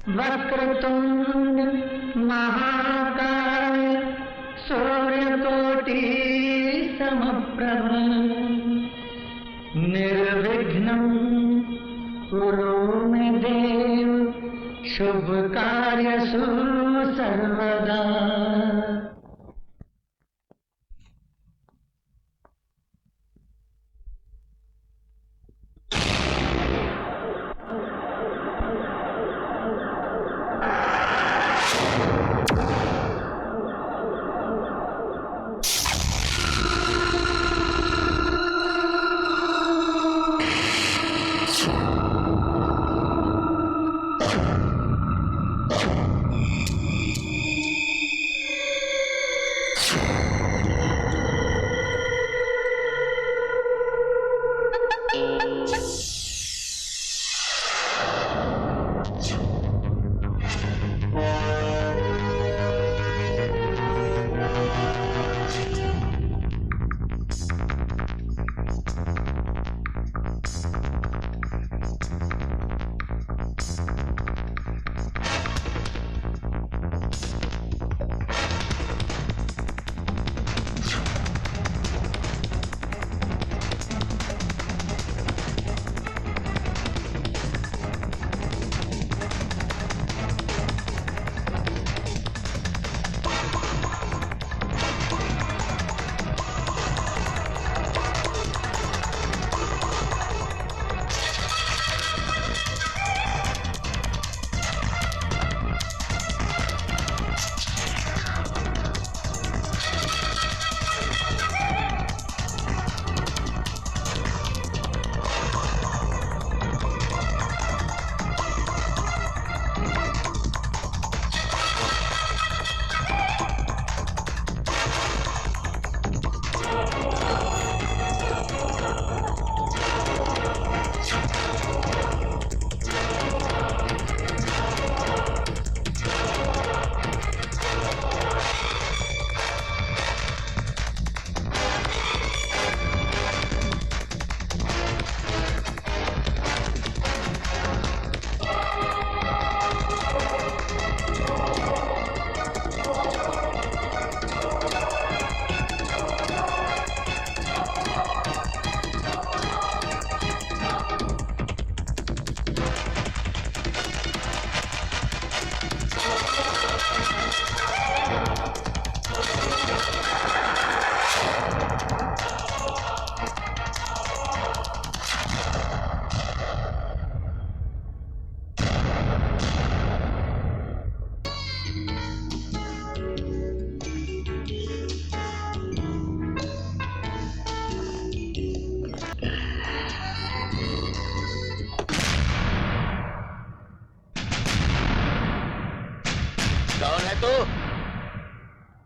वक्रतुंड महाकाय सूर्यकोटि समप्रभ निर्विघ्नं कुरु मे देव शुभ कार्यसु सर्वदा।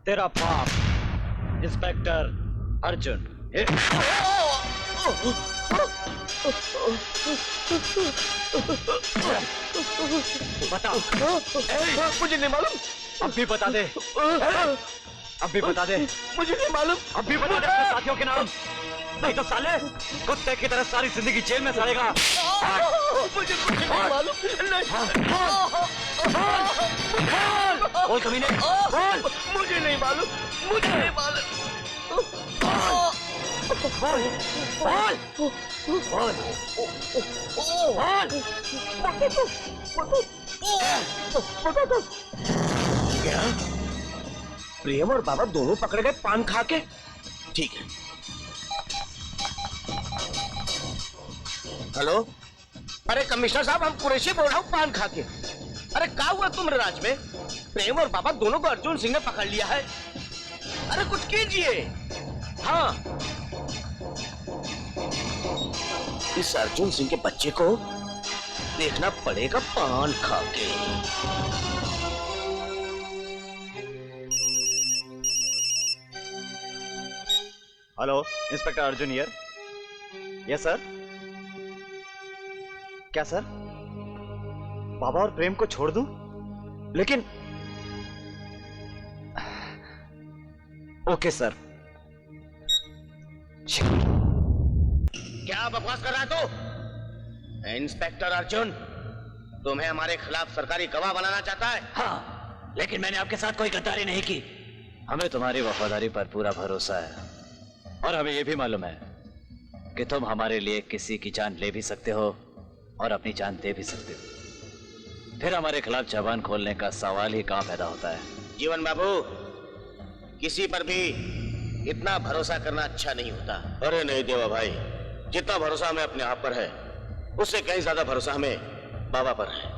तेरा बाप इंस्पेक्टर अर्जुन। बता। मुझे नहीं मालूम। अब भी बता दे। अब भी बता दे। मुझे नहीं मालूम। अब भी बता दे अपने साथियों के नाम, नहीं तो साले कुत्ते की तरह सारी जिंदगी जेल में सड़ेगा। मुझे कुछ नहीं मालूम। बोल कमीने, बोल। मुझे नहीं मालूम। मुझे नहीं मालूम। बोल, बोल, बोल, बोल। क्या प्रेम और बाबा दोनों पकड़े गए पान खा के? ठीक है। हेलो, अरे कमिश्नर साहब, हम कुरैशी बोल रहा हूँ पान खा के। अरे क्या हुआ तुम्हारे राज में? प्रेम और बाबा दोनों को अर्जुन सिंह ने पकड़ लिया है। अरे कुछ कीजिए। हाँ, इस अर्जुन सिंह के बच्चे को देखना पड़ेगा पान खा के। Hello, inspector Arjun here. Yes sir. क्या सर, बाबा और प्रेम को छोड़ दूं? लेकिन ओके सर। क्या बकवास कर रहा है तू? इंस्पेक्टर अर्जुन, तुम्हें हमारे खिलाफ सरकारी गवाह बनाना चाहता है। हाँ, लेकिन मैंने आपके साथ कोई गद्दारी नहीं की। हमें तुम्हारी वफादारी पर पूरा भरोसा है और हमें यह भी मालूम है कि तुम हमारे लिए किसी की जान ले भी सकते हो और अपनी जान दे भी सकते हो। फिर हमारे खिलाफ जबान खोलने का सवाल ही कहां पैदा होता है। जीवन बाबू, किसी पर भी इतना भरोसा करना अच्छा नहीं होता। अरे नहीं देवा भाई, जितना भरोसा हमें अपने आप पर है उससे कहीं ज्यादा भरोसा हमें बाबा पर है।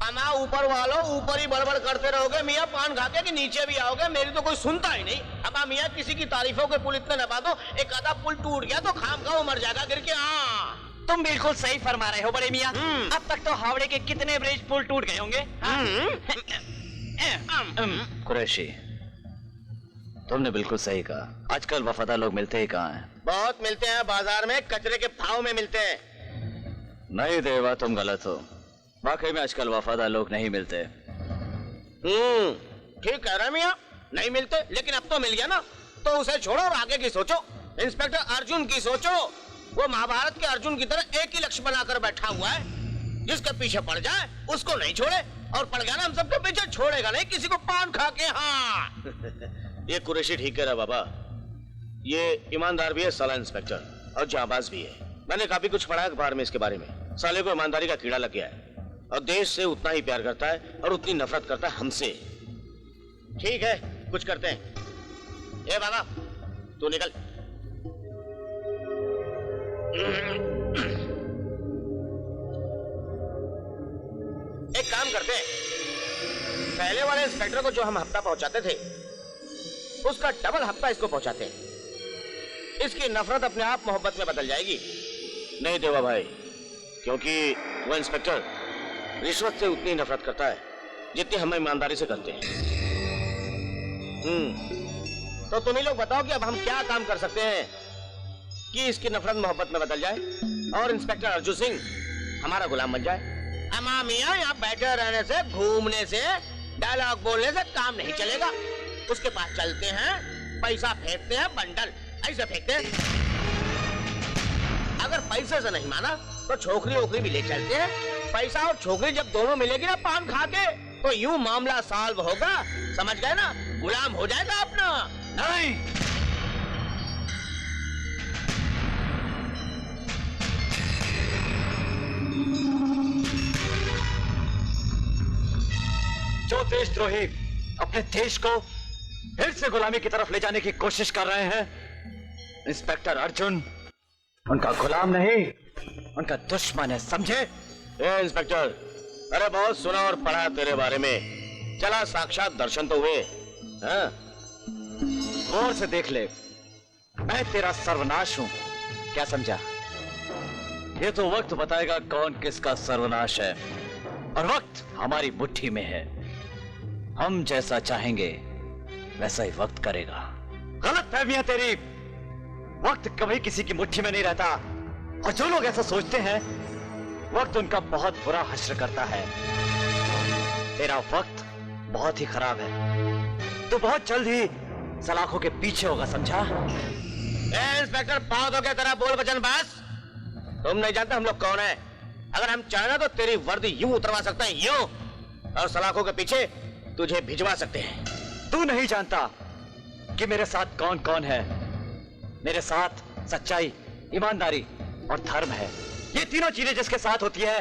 अना ऊपर वालों, ऊपर ही बड़बड़ करते रहोगे मियाँ पान खा के कि नीचे भी आओगे, मेरी तो कोई सुनता ही नहीं। अब मियाँ किसी की तारीफों के पुल इतने नपा दो, एक आधा पुल टूट गया तो खाम खा मर जाएगा गिर के। हाँ, तुम बिल्कुल सही फरमा रहे हो बड़े मियाँ। अब तक तो हावड़े के कितने ब्रिज पुल टूट गए होंगे। कुरैशी, तुमने बिल्कुल सही कहा। आजकल वफादार लोग मिलते ही कहाँ हैं? बहुत मिलते हैं, बाजार में कचरे के भाव में मिलते हैं। नहीं देवा, तुम गलत हो। वाकई में आजकल वफादार लोग नहीं मिलते। ठीक कह रहे मियाँ, नहीं मिलते, लेकिन अब तो मिल गया ना, तो उसे छोड़ो और आगे की सोचो। इंस्पेक्टर अर्जुन की सोचो। वो महाभारत के अर्जुन की तरह एक ही लक्ष्य बनाकर बैठा हुआ है, जिसके पीछे पड़ जाए उसको नहीं छोड़े, और पड़ गया ना हम सबके पीछे, छोड़ेगा नहीं किसी को पान खा के। हाँ ये कुरैशी ठीक कह रहा बाबा। ये ईमानदार भी है साला इंस्पेक्टर, और जाबाज भी है। मैंने काफी कुछ पढ़ा है अखबार में इसके बारे में। साले को ईमानदारी का कीड़ा लग गया है और देश से उतना ही प्यार करता है और उतनी नफरत करता है हमसे। ठीक है, कुछ करते हैं। ए बाबा, तू निकल। एक काम करते हैं, पहले वाले इंस्पेक्टर को जो हम हफ्ता पहुंचाते थे उसका डबल हफ्ता इसको पहुंचाते हैं। इसकी नफरत अपने आप मोहब्बत में बदल जाएगी। नहीं देवा भाई, क्योंकि वो इंस्पेक्टर रिश्वत से उतनी नफरत करता है जितनी हम ईमानदारी से करते हैं। तो तुम ही लोग बताओ कि अब हम क्या काम कर सकते हैं कि इसकी नफरत मोहब्बत में बदल जाए और इंस्पेक्टर अर्जुन सिंह हमारा गुलाम बन जाए। अमा मियाँ, यहाँ बैठे रहने से, घूमने से, डायलॉग बोलने से काम नहीं चलेगा। उसके पास चलते हैं, पैसा फेंकते हैं, बंडल ऐसे फेंकते हैं। अगर पैसे से नहीं माना तो छोकरी ओकरी भी ले चलते हैं। पैसा और छोकरी जब दोनों मिलेगी ना पान खा के, तो यूं मामला सॉल्व होगा। समझ गए ना? गुलाम हो जाएगा अपना। नहीं, जो देशद्रोही अपने देश को फिर से गुलामी की तरफ ले जाने की कोशिश कर रहे हैं, इंस्पेक्टर अर्जुन उनका गुलाम नहीं, उनका दुश्मन है, समझे? ए इंस्पेक्टर, अरे बहुत सुना और पढ़ा तेरे बारे में, चला साक्षात दर्शन तो हुए। हाँ? गौर से देख ले, मैं तेरा सर्वनाश हूं, क्या समझा? ये तो वक्त बताएगा कौन किसका सर्वनाश है, और वक्त हमारी मुट्ठी में है। हम जैसा चाहेंगे वैसा ही वक्त करेगा। गलत फहमी है तेरी। वक्त कभी किसी की मुट्ठी में नहीं रहता, और जो लोग ऐसा सोचते हैं वक्त उनका बहुत बुरा हश्र करता है। तेरा वक्त बहुत ही खराब है, तो बहुत जल्द ही सलाखों के पीछे होगा, समझा? ए इंस्पेक्टर, पाँव धो के तेरा बोल वचन बस। तुम नहीं जानते हम लोग कौन है। अगर हम चाहें तो तेरी वर्दी यूं उतरवा सकते हैं, यूं, और सलाखों के पीछे तुझे भिजवा सकते हैं। तू नहीं जानता कि मेरे साथ कौन कौन है। मेरे साथ सच्चाई, ईमानदारी और धर्म है। ये तीनों चीजें जिसके साथ होती है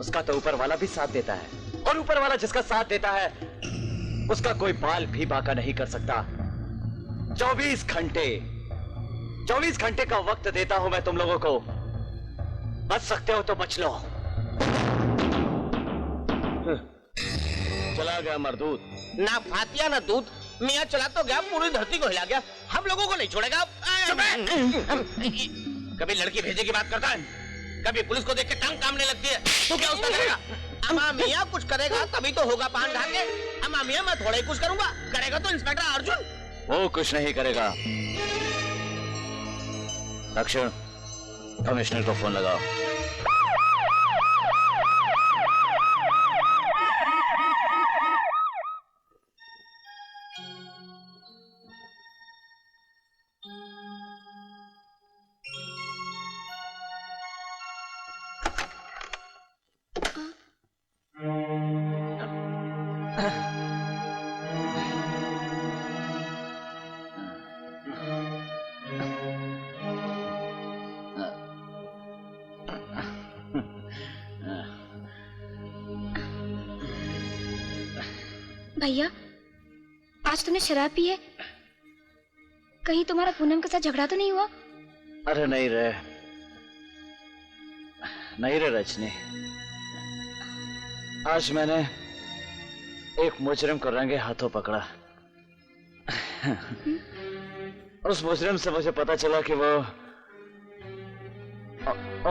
उसका तो ऊपर वाला भी साथ देता है, और ऊपर वाला जिसका साथ देता है उसका कोई बाल भी बाका नहीं कर सकता। 24 घंटे का वक्त देता हूं मैं तुम लोगों को। बच सकते हो तो बच लो। चला गया मरदूत, ना फातिया ना दूध। मियाँ चला तो गया, पूरी धरती को हिला गया, हम लोगों को नहीं छोड़ेगा। कभी लड़की भेजे की बात करता है, कभी पुलिस को देख के टंग कामने लगती है। तो क्या उसका करेगा? अमा मियाँ कुछ करेगा तभी तो होगा पान खा के। अमा मियाँ मैं थोड़ा ही कुछ करूंगा, करेगा तो इंस्पेक्टर अर्जुन। वो कुछ नहीं करेगा। दक्षिण, कमिश्नर को फोन लगाओ। भैया, आज तुमने शराब पी है? कहीं तुम्हारा पूनम के साथ झगड़ा तो नहीं हुआ? अरे नहीं रे रजनी, आज मैंने एक मुजरिम को रंगे हाथों पकड़ा। उस मुजरिम से मुझे पता चला कि वो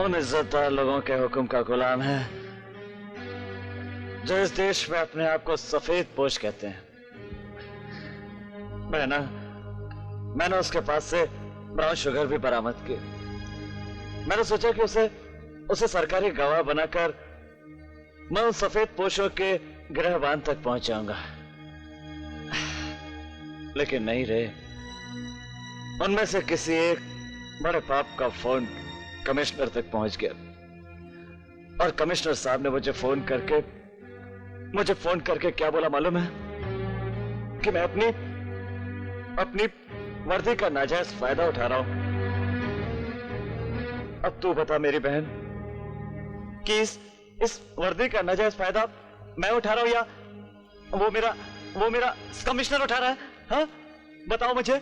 उन इज्जतदार लोगों के हुक्म का गुलाम है जो इस देश में अपने आप को सफेद पोश कहते हैं। मैंने उसके पास से ब्राउन शुगर भी बरामद की। मैंने सोचा कि उसे सरकारी गवाह बनाकर मैं उन सफेद पोशों के गृहबान तक पहुंच जाऊंगा, लेकिन नहीं रे। उनमें से किसी एक बड़े पाप का फोन कमिश्नर तक पहुंच गया और कमिश्नर साहब ने मुझे फोन करके क्या बोला मालूम है? कि मैं अपनी वर्दी का नाजायज फायदा उठा रहा हूं। अब तू बता मेरी बहन कि इस वर्दी का नाजायज फायदा मैं उठा रहा हूं या वो मेरा कमिश्नर उठा रहा है? हाँ, बताओ मुझे।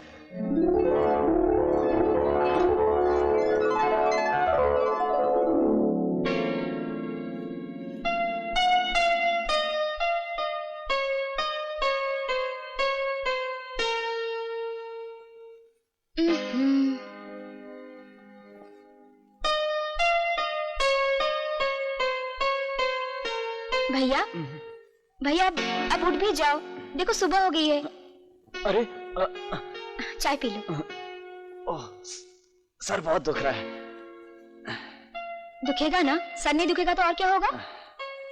भैया अब उठ भी जाओ, देखो सुबह हो गई है। अरे चाय पी लो। ओह, सर बहुत दुख रहा है। दुखेगा ना, सर नहीं दुखेगा तो और क्या होगा?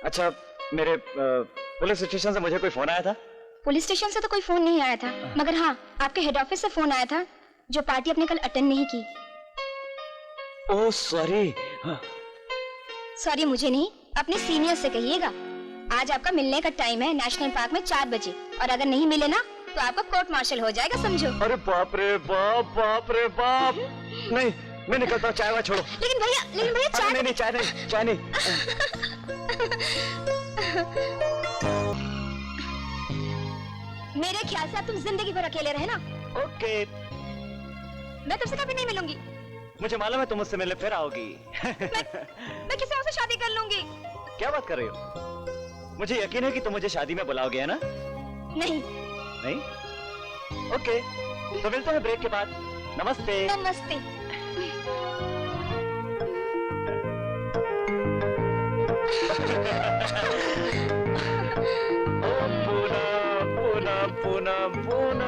अच्छा, मेरे पुलिस स्टेशन से मुझे कोई फोन आया था? पुलिस स्टेशन से तो कोई फोन नहीं आया था, मगर हाँ, आपके हेड ऑफिस से फोन आया था जो पार्टी अपने कल अटेंड नहीं की। Oh sorry. सॉरी मुझे नहीं, अपने सीनियर से कहिएगा। आज आपका मिलने का टाइम है नेशनल पार्क में 4 बजे, और अगर नहीं मिले ना तो आपका कोर्ट मार्शल हो जाएगा, समझो। अरे बाप रे बाप। नहीं, मैं निकलता हूँ, चाय छोड़ो। लेकिन भैया चाय नहीं, चाय नहीं। मेरे ख्याल से आप तुम जिंदगी भर अकेले रहे ना। ओके। मैं तुमसे कभी नहीं मिलूंगी। मुझे मालूम है तुम मुझसे मिलने फिर आओगी। मैं किसी और से शादी कर लूंगी। क्या बात कर रही हो? मुझे यकीन है कि तुम मुझे शादी में बुलाओगे, है ना? नहीं? ओके, तो मिलते हैं ब्रेक के बाद। नमस्ते। नमस्ते। पूनम।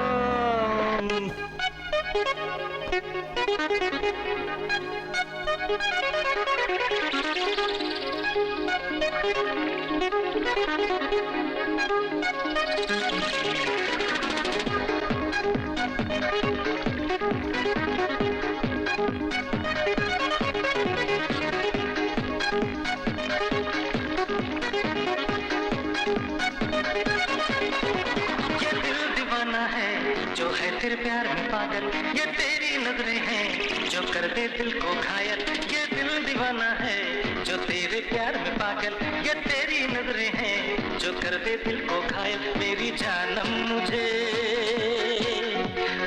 जो है तेरे प्यार में पागल, ये तेरी नजरें हैं जो कर दे दिल को घायल। ये दिल दीवाना है जो तेरे प्यार में पागल, ये तेरी नजरें हैं जो कर दे दिल को घायल। मेरी जानम मुझे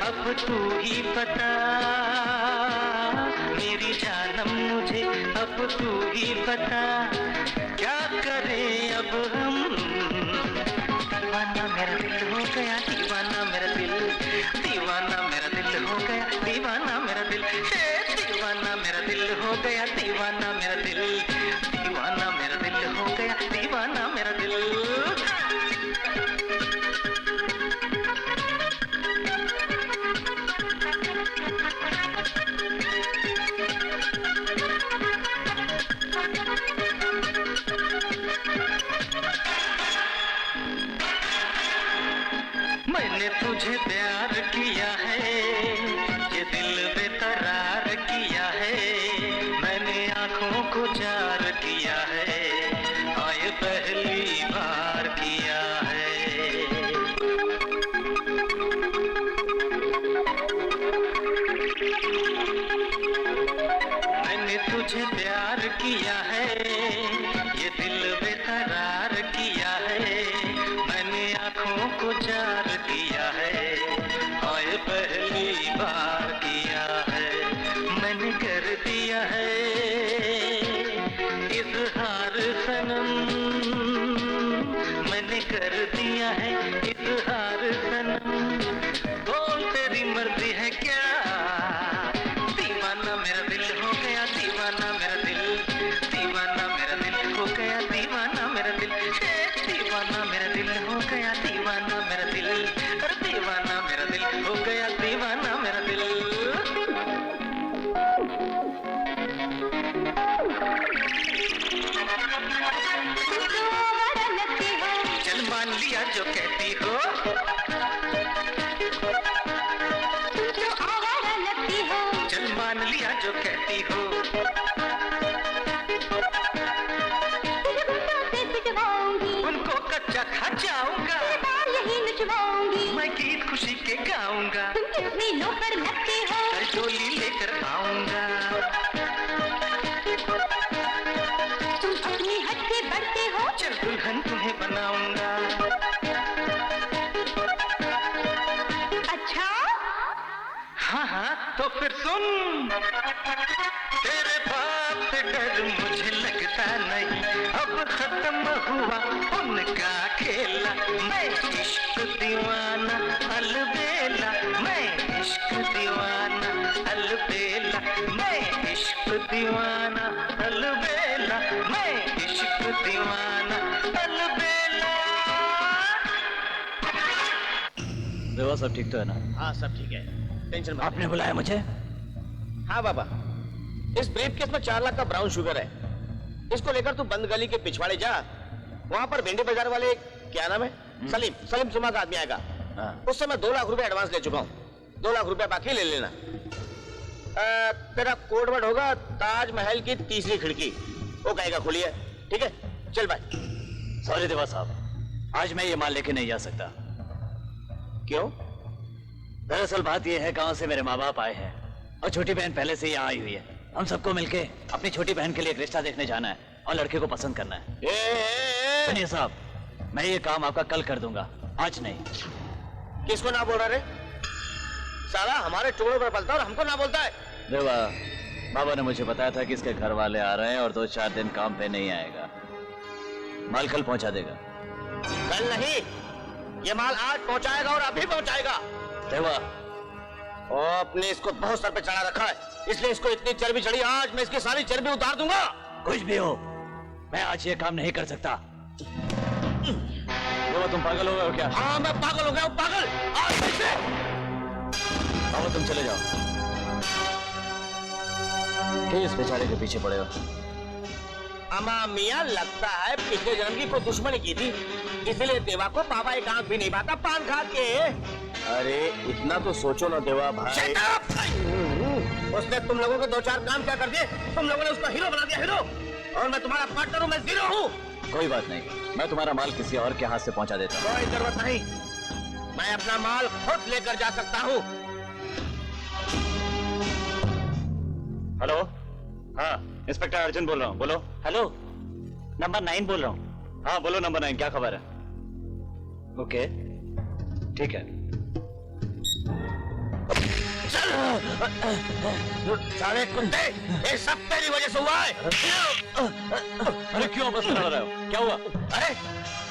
अब तू ही बता, मेरी जानम मुझे अब तू ही बता, क्या करें अब हम। दीवाना मेरा दिल हो गया, दीवाना मेरा दिल, दीवाना मेरा दिल हो गया, दीवाना मेरा दिल, दीवाना मेरा दिल हो गया, दीवाना मेरा दिल, दीवाना मेरा दिल हो गया, दीवाना मेरा दिल। मैंने तुझे प्यार किया है, ये दिल बेकरार किया है, मैंने आंखों को जार किया है, आए पहली बार किया है। मैंने तुझे प्यार किया है, ये दिल बेकरार किया है, मैंने आंखों कर दिया है इजहार सनम, मैंने कर दिया है इजहार सनम। बोल तेरी मर्जी है क्या, दीवाना मेरा दिल हो गया, दीवाना मेरा दिल, दीवाना मेरा दिल हो गया, दीवाना मेरा दिल, दीवाना मेरा दिल हो गया, दीवाना मेरा दिल, अरे दीवाना मेरा दिल हो गया, दीवाना मेरा दिल। चल मान लिया जो कहती हो, चल मान लिया जो कहती हो, उनको कच्चा खा जाऊंगा, मैं गीत खुशी के गाऊंगा, कल डोली लेकर आऊंगा। चल दुल्हन तुम्हें बनाऊंगा। अच्छा हाँ हाँ तो फिर सुन, तेरे बाप से डर मुझे लगता नहीं, अब खत्म हुआ उनका खेला, मैं इश्क दीवाना अलबेला, मैं इश्क दीवाना अलबेला, मैं इश्क दीवाना अलबेला, मैं इश्क दीवाना अलबेला। देवा सब ठीक तो है ना? हाँ सब ठीक है, टेंशन मत। आपने बुलाया मुझे? हाँ बाबा, इस ब्रीफकेस में 4 लाख का ब्राउन शुगर है, इसको लेकर तू बंद गली के पिछवाड़े जा, वहाँ पर भिंडी बाजार वाले क्या नाम है, सलीम, सलीम सुमा का आदमी आएगा, उससे मैं 2 लाख रुपए एडवांस ले चुका हूँ, 2 लाख रुपए बाकी ले लेना। तेरा कोड वर्ड होगा ताजमहल की तीसरी खिड़की, वो कहेगा खुली है, ठीक है? चल भाई। सॉरी देवा साहब, आज मैं ये माल लेके नहीं जा सकता। क्यों? दरअसल बात यह है, गांव से मेरे माँ बाप आए हैं और छोटी बहन पहले से ही यहाँ आई हुई है। हम सबको मिलके अपनी छोटी बहन के लिए एक रिश्ता देखने जाना है और लड़के को पसंद करना है। सुनिए साहब, मैं ये काम आपका कल कर दूंगा, आज नहीं। किसको ना बोल रहा रे? साला हमारे टुकड़ों पर पलता और हमको ना बोलता है। देवा, बाबा ने मुझे बताया था कि इसके घर वाले आ रहे हैं और 2-4 दिन काम पे नहीं आएगा। माल कल पहुंचा देगा। कल नहीं, ये माल आज पहुंचाएगा और अभी पहुंचाएगा। देवा, और आपने इसको बहुत सर पे चढ़ा रखा है, इसलिए इसको इतनी चर्बी चढ़ी, आज मैं इसकी सारी चर्बी उतार दूंगा। कुछ भी हो, मैं आज ये काम नहीं कर सकता। देवा, तुम पागल हो गए हो क्या? हाँ मैं पागल हो गया हूँ, पागल। आज से बाबा तुम चले जाओ, क्यों इस बेचारे के पीछे पड़े हो? अमा मियाँ लगता है पिछले जन्म की कोई दुश्मनी की थी, इसलिए देवा को बाबा एक आंख भी नहीं पाता पान खा के। अरे इतना तो सोचो ना देवा भाई। उसने तुम लोगों के 2-4 काम क्या कर दिए, तुम लोगों ने उसको हीरो बना दिया, हीरो। और मैं तुम्हारा पार्टनर हूँ, मैं जीरो हूँ। कोई बात नहीं, मैं तुम्हारा माल किसी और के हाथ से पहुंचा देता हूँ। कोई जरूरत नहीं, मैं अपना माल खुद लेकर जा सकता हूँ। हेलो, हाँ इंस्पेक्टर अर्जुन बोल रहा हूँ, बोलो। हेलो, नंबर 9 बोल रहा हूँ। हाँ बोलो नंबर 9, क्या खबर है? ओके ठीक है। सारे कुत्ते, ये सब तेरी वजह से हुआ है। अरे क्यों आपस में लड़ रहे हो, क्या हुआ? अरे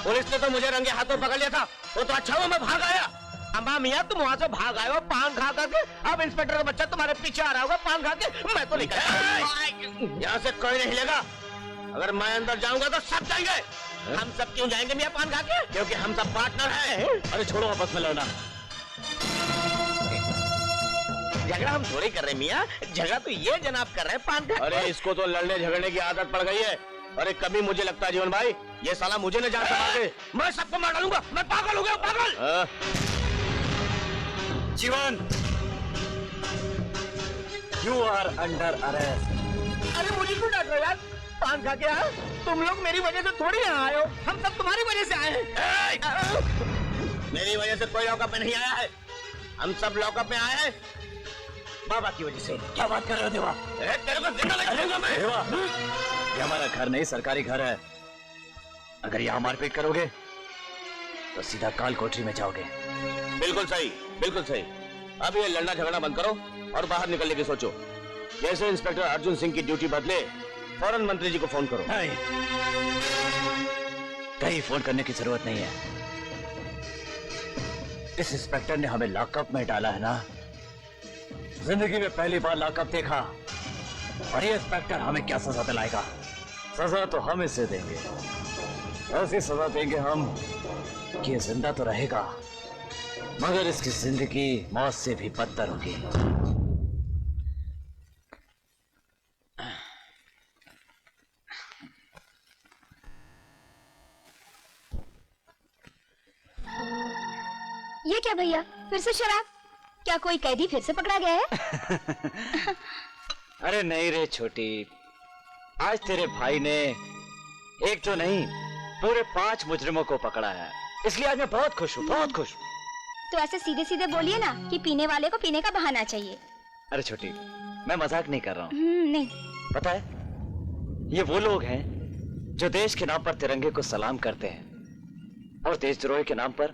पुलिस ने तो मुझे रंगे हाथों पकड़ लिया था, वो तो अच्छा हुआ मैं भाग आया। अम्मा मियाँ तुम वहाँ से भाग आए हो पान खा करके, अब इंस्पेक्टर का बच्चा तुम्हारे पीछे आ रहा होगा पान खा के, मैं तो निकल। यहाँ से कोई नहीं हिलेगा, अगर मैं अंदर जाऊंगा तो सब जाएंगे। हम सब क्यों जाएंगे मियाँ पान खा के? क्योंकि हम सब पार्टनर हैं। अरे छोड़ो आपस में लड़ना। झगड़ा हम थोड़ी कर रहे मियाँ, झगड़ा तो ये जनाब कर रहे हैं पान खा। अरे इसको तो लड़ने झगड़ने की आदत पड़ गई है। अरे कभी मुझे लगता है जीवन भाई, ये साला मुझे न जान सके, मैं सबको मार डालूंगा, मैं पागल हो गया, पागल। जीवन, यू आर अंडर अरेस्ट। अरे मुझे क्यों डांट रहे हो यार, पान खा के आए, तुम लोग मेरी वजह से थोड़ी यहाँ आए हो, हम सब तुम्हारी वजह से आए हैं। मेरी वजह से कोई लॉकअप में नहीं आया है, हम सब लॉकअप में आए हैं बाबा की वजह से। क्या बात कर रहे हो देवा? तेरे को जिंदा लगाऊंगा मैं। देवा, ये हमारा घर नहीं सरकारी घर है, अगर यहाँ मारपीट करोगे तो सीधा काल कोठरी में जाओगे। बिल्कुल सही, बिल्कुल सही। अब ये लड़ना झगड़ना बंद करो और बाहर निकलने की सोचो। जैसे इंस्पेक्टर अर्जुन सिंह की ड्यूटी बदले फौरन मंत्री जी को फोन करो। नहीं, कहीं फोन करने की जरूरत नहीं है। इस इंस्पेक्टर ने हमें लॉकअप में डाला है ना, जिंदगी में पहली बार लॉकअप देखा, और ये इंस्पेक्टर हमें क्या सजा दिलाएगा? सजा तो हम इसे देंगे, ऐसी सजा देंगे हम कि ये जिंदा तो रहेगा, मगर इसकी जिंदगी मौत से भी बदतर होगी। ये क्या भैया, फिर से शराब? क्या कोई कैदी फिर से पकड़ा गया है? अरे नहीं रे छोटी, आज तेरे भाई ने एक तो नहीं पूरे 5 मुजरिमों को पकड़ा है, इसलिए आज मैं बहुत खुश हूँ, बहुत खुश हूँ। तो ऐसे सीधे सीधे बोलिए ना कि पीने वाले को पीने का बहाना चाहिए। अरे छोटी, मैं मजाक नहीं कर रहा हूँ। नहीं। पता है, ये वो लोग हैं जो देश के नाम पर तिरंगे को सलाम करते हैं और देशद्रोही के नाम पर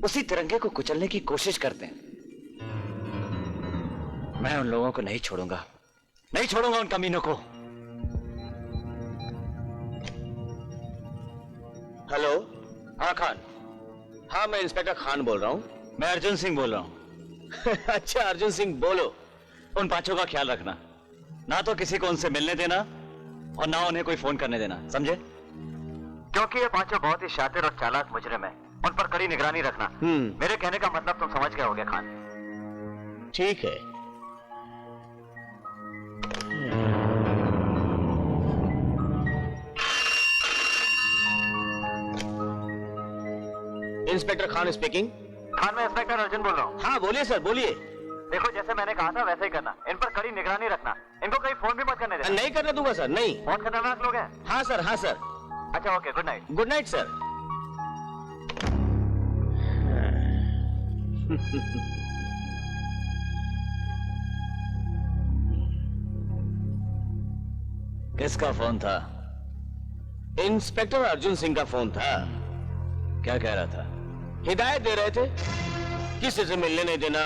उसी तिरंगे को कुचलने की कोशिश करते हैं। मैं उन लोगों को नहीं छोड़ूंगा, नहीं छोड़ूंगा उन कमीनों को। हेलो। हाँ खान। हाँ, मैं इंस्पेक्टर खान बोल रहा हूँ। मैं अर्जुन सिंह बोल रहा हूँ। अच्छा अर्जुन सिंह, बोलो। उन 5 का ख्याल रखना, ना तो किसी को उनसे मिलने देना और ना उन्हें कोई फोन करने देना, समझे? क्योंकि ये 5 बहुत ही शातिर और चालाक मुजरिम है, उन पर कड़ी निगरानी रखना। मेरे कहने का मतलब तुम समझ गए होगे खान। ठीक है। Inspector Khan speaking. खान, मैं इंस्पेक्टर अर्जुन बोल रहा हूँ। हाँ बोलिए सर, बोलिए। देखो, जैसे मैंने कहा था वैसे ही करना, इन पर कड़ी निगरानी रखना, इनको कहीं फोन भी मत करने देना। नहीं करने दूंगा सर, नहीं। बहुत खतरनाक लोग हैं। हाँ सर, हाँ सर। अच्छा okay, good night. Good night sir. किसका फोन था? इंस्पेक्टर अर्जुन सिंह का फोन था। क्या कह रहा था? हिदायत दे रहे थे, किसी से मिलने नहीं देना,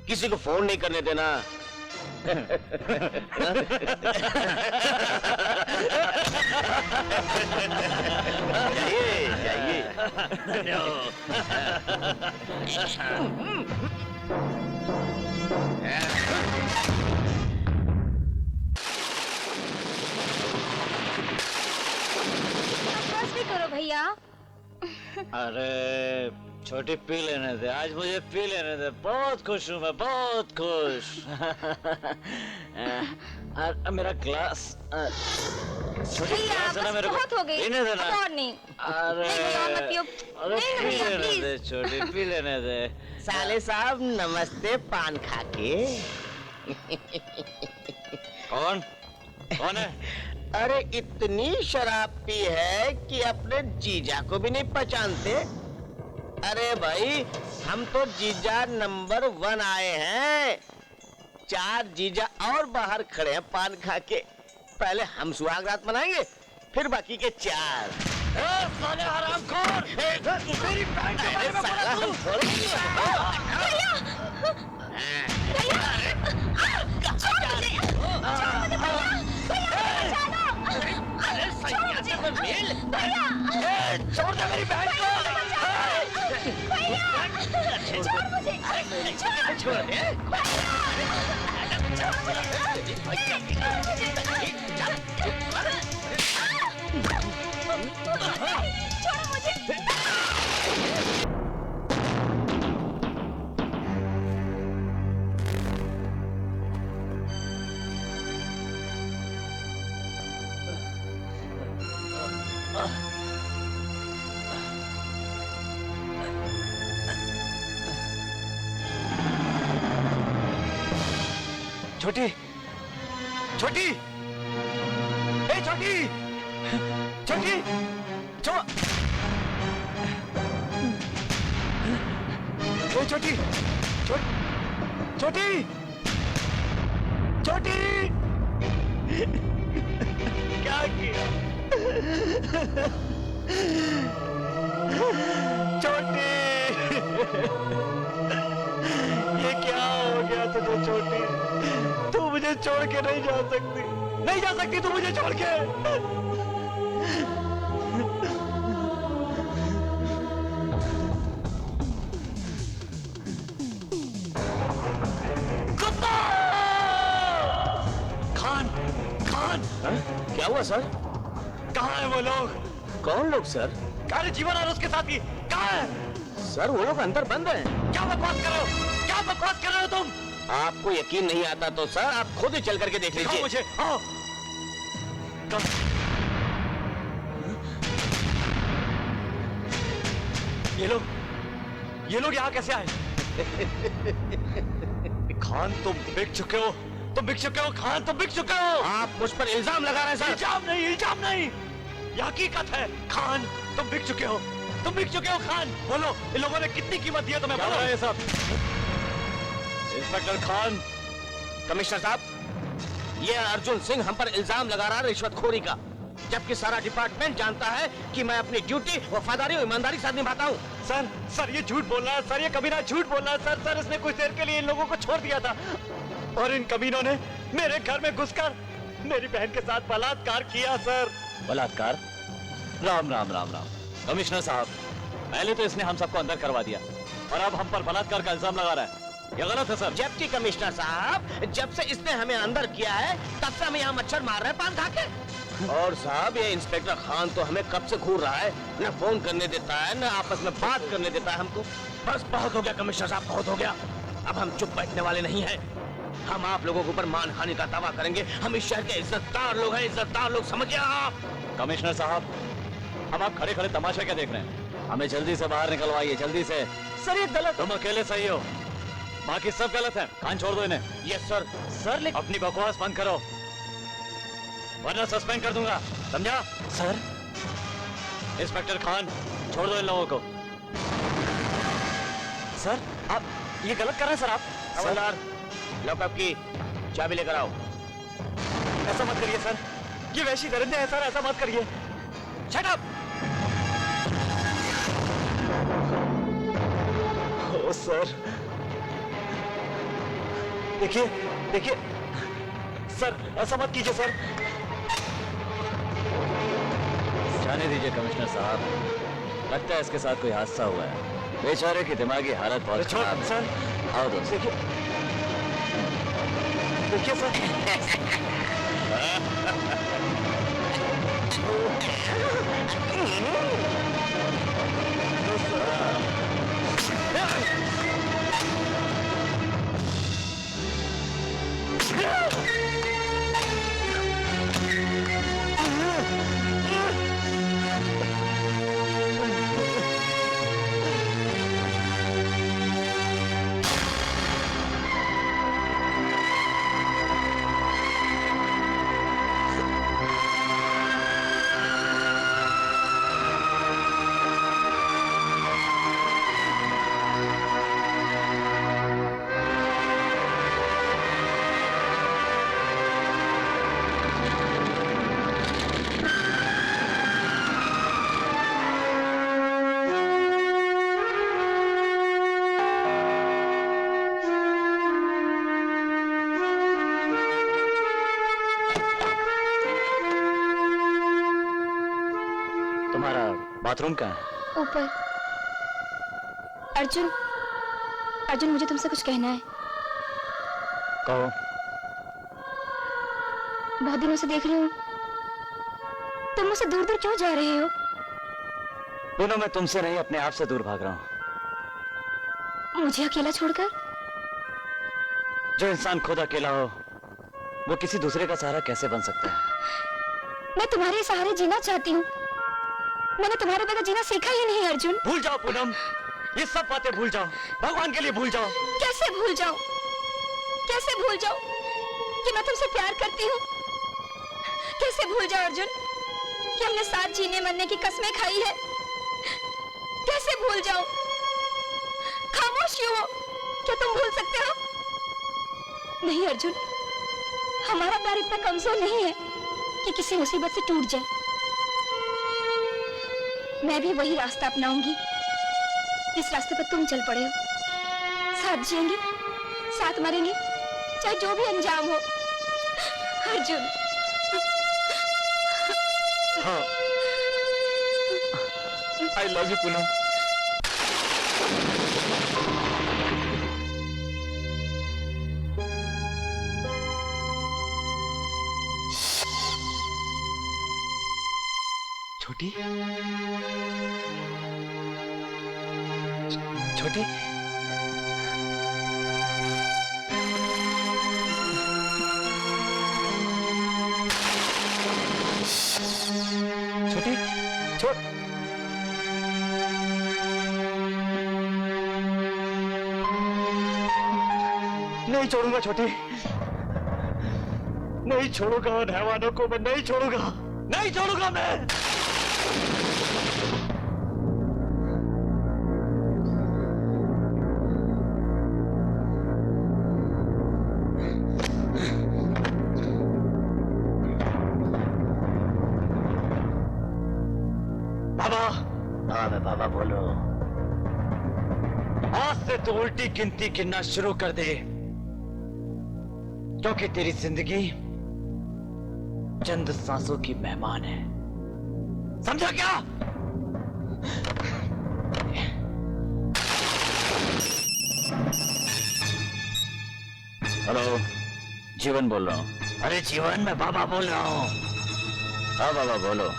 किसी को फोन नहीं करने देना। जाइए जाइए। बस भी करो भैया। अरे छोटी, पी लेने दे, आज मुझे पी लेने दे, बहुत खुश हूँ मैं, बहुत खुश। मेरा ग्लास। छोटी भैया ग्लास है ना बस मेरे को, बहुत हो गई, पीने देना। अब और नहीं। अरे नहीं भैया, मत पियो। अरे नहीं पी भैया, लेने प्लीज। दे छोटी, पी लेने दे। साले साहब नमस्ते, पान खा के। कौन कौन है? अरे इतनी शराब पी है कि अपने जीजा को भी नहीं पहचानते। अरे भाई, हम तो जीजा नंबर 1 आए हैं। 4 जीजा और बाहर खड़े हैं पान खा के। पहले हम सुहागरात मनाएंगे, फिर बाकी के 4। साले हरामखोर! मेरी बहन को मारे साला हम छोड़ेंगे। छोड़ दे मेरी बहन को! छोड़ दे। छोटी, छोटी, ए छोटी, छोटी, ए छोटी, छोटी, छोटी, क्या किया? छोटी, ये क्या हो गया तुझे छोटी, तू मुझे छोड़ के नहीं जा सकती, नहीं जा सकती तू मुझे छोड़ के। खान, खान, क्या हुआ सर? कहाँ है वो लोग? कौन लोग सर? अरे जीवन और उसके साथी कहाँ है? सर वो लोग अंदर बंद हैं। क्या बकवास कर रहे हो? क्या बकवास कर रहे हो तुम? आपको यकीन नहीं आता तो सर आप खुद ही चल करके देख दिखाओ लीजिए। मुझे, आओ। ये लोग यहाँ कैसे आए? खान तुम बिक चुके हो, तुम बिक चुके हो खान, तुम बिक चुके हो। आप मुझ पर इल्जाम लगा रहे हैं सर। इल्जाम नहीं, इल्जाम नहीं, ये हकीकत है। खान तुम बिक चुके हो, तुम बिक चुके हो खान। बोलो इन लोगों ने कितनी कीमत दी है तुम्हें? बोलो ये सब। इंस्पेक्टर खान। कमिश्नर साहब, ये अर्जुन सिंह हम पर इल्जाम लगा रहा है रिश्वतखोरी का, जबकि सारा डिपार्टमेंट जानता है कि मैं अपनी ड्यूटी वफादारी और ईमानदारी के साथ निभाता हूँ। सर ये झूठ बोल रहा है सर, ये कमीना झूठ बोल रहा है सर। इसने कुछ देर के लिए इन लोगों को छोड़ दिया था और इन कमीनों ने मेरे घर में घुसकर मेरी बहन के साथ बलात्कार किया सर। बलात्कार? राम राम राम राम। कमिश्नर साहब, पहले तो इसने हम सबको अंदर करवा दिया और अब हम पर बलात्कार का इल्जाम लगा रहा है, ये गलत है सर। जबकि कमिश्नर साहब, जब से इसने हमें अंदर किया है तब से हम यहाँ मच्छर मार रहे हैं पान खा के। और साहब ये इंस्पेक्टर खान तो हमें कब से घूर रहा है, न फोन करने देता है न आपस में बात करने देता है हमको। बस बहुत हो गया कमिश्नर साहब, बहुत हो गया। अब हम चुप बैठने वाले नहीं हैं। हम आप लोगों के ऊपर मानहानि का दावा करेंगे। हम इस शहर के इज्जतदार लोग हैं, इज्जतदार लोग, समझिए आप। कमिश्नर साहब, अब आप खड़े खड़े तमाशा क्या देख रहे हैं? हमें जल्दी से बाहर निकलवाइए, जल्दी से। सर ये गलत। तुम अकेले सही हो, बाकी सब गलत है। खान छोड़ दो इन्हें। Yes sir. सर लेकिन अपनी बकवास बंद करो वरना सस्पेंड कर दूंगा, समझा? सर इंस्पेक्टर खान, छोड़ दो इन लोगों को। सर आप ये गलत कर रहे हैं सर। आप हवलदार, लॉकअप की चाबी लेकर आओ। ऐसा मत करिए सर, ये वैसी दरिंदे हैं सर, ऐसा मत करिए। Shut up. ओ सर, देखिए देखिए सर, ऐसा मत कीजिए सर। जाने दीजिए कमिश्नर साहब, लगता है इसके साथ कोई हादसा हुआ है। बेचारे की दिमागी हालत बहुत छोड़ खराब है। सर, आओ दोस्त। देखिए देखिए सर। तुम्हारा बाथरूम कहाँ है? ऊपर। अर्जुन, अर्जुन मुझे तुमसे कुछ कहना है। कहो। बहुत दिनों से देख रही हूँ, तुम मुझसे दूर दूर क्यों जा रहे हो? दोनों मैं तुमसे नहीं अपने आप से दूर भाग रहा हूँ। मुझे अकेला छोड़कर? जो इंसान खुद अकेला हो वो किसी दूसरे का सहारा कैसे बन सकता है? मैं तुम्हारे सहारे जीना चाहती हूँ। मैंने तुम्हारे बगैर जीना सीखा ही नहीं अर्जुन। भूल जाओ पूनम, ये सब बातें भूल जाओ, भगवान के लिए भूल जाओ। कैसे भूल जाऊं? कैसे भूल जाऊं कि मैं तुमसे प्यार करती हूँ? कैसे भूल जाओ अर्जुन कि हमने साथ जीने मरने की कसमें खाई है? कैसे भूल जाऊं? खामोश क्यों हो? क्या तुम भूल सकते हो? नहीं अर्जुन, हमारा प्यार इतना कमजोर नहीं है कि किसी मुसीबत से टूट जाए। मैं भी वही रास्ता अपनाऊंगी जिस रास्ते पर तुम चल पड़े हो। साथ जिएंगे, साथ मरेंगे, चाहे जो भी अंजाम हो। अर्जुन। हाँ, आई लव यू पूनम। छोटी छोटी छोटी छोट नहीं छोड़ूंगा छोटी, नहीं छोड़ूंगा उन हैवानों को, मैं नहीं छोड़ूंगा, नहीं छोड़ूंगा मैं। बाबा बोलो। आज से तो उल्टी गिनती गिनना शुरू कर दे, क्योंकि तेरी जिंदगी चंद सांसों की मेहमान है, समझा क्या? हेलो, जीवन बोल रहा हूँ। अरे जीवन, मैं बाबा बोल रहा हूँ। हाँ बाबा बोलो।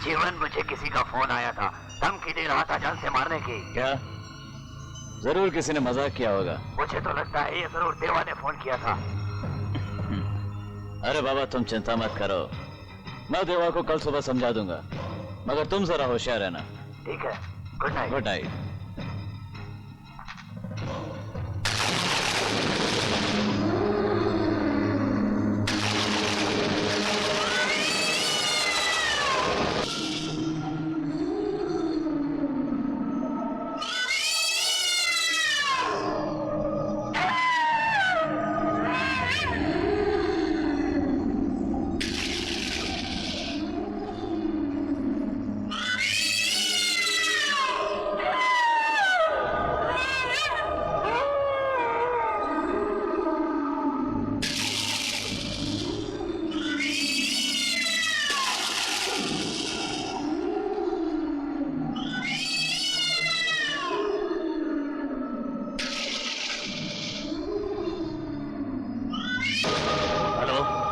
जीवन, मुझे किसी का फोन आया था, धमकी दे रहा था जान से मारने की। क्या? जरूर किसी ने मजाक किया होगा। मुझे तो लगता है ये जरूर देवा ने फोन किया था। अरे बाबा तुम चिंता मत करो, मैं देवा को कल सुबह समझा दूंगा, मगर तुम जरा होशियार रहना। ठीक है, good night. Good night.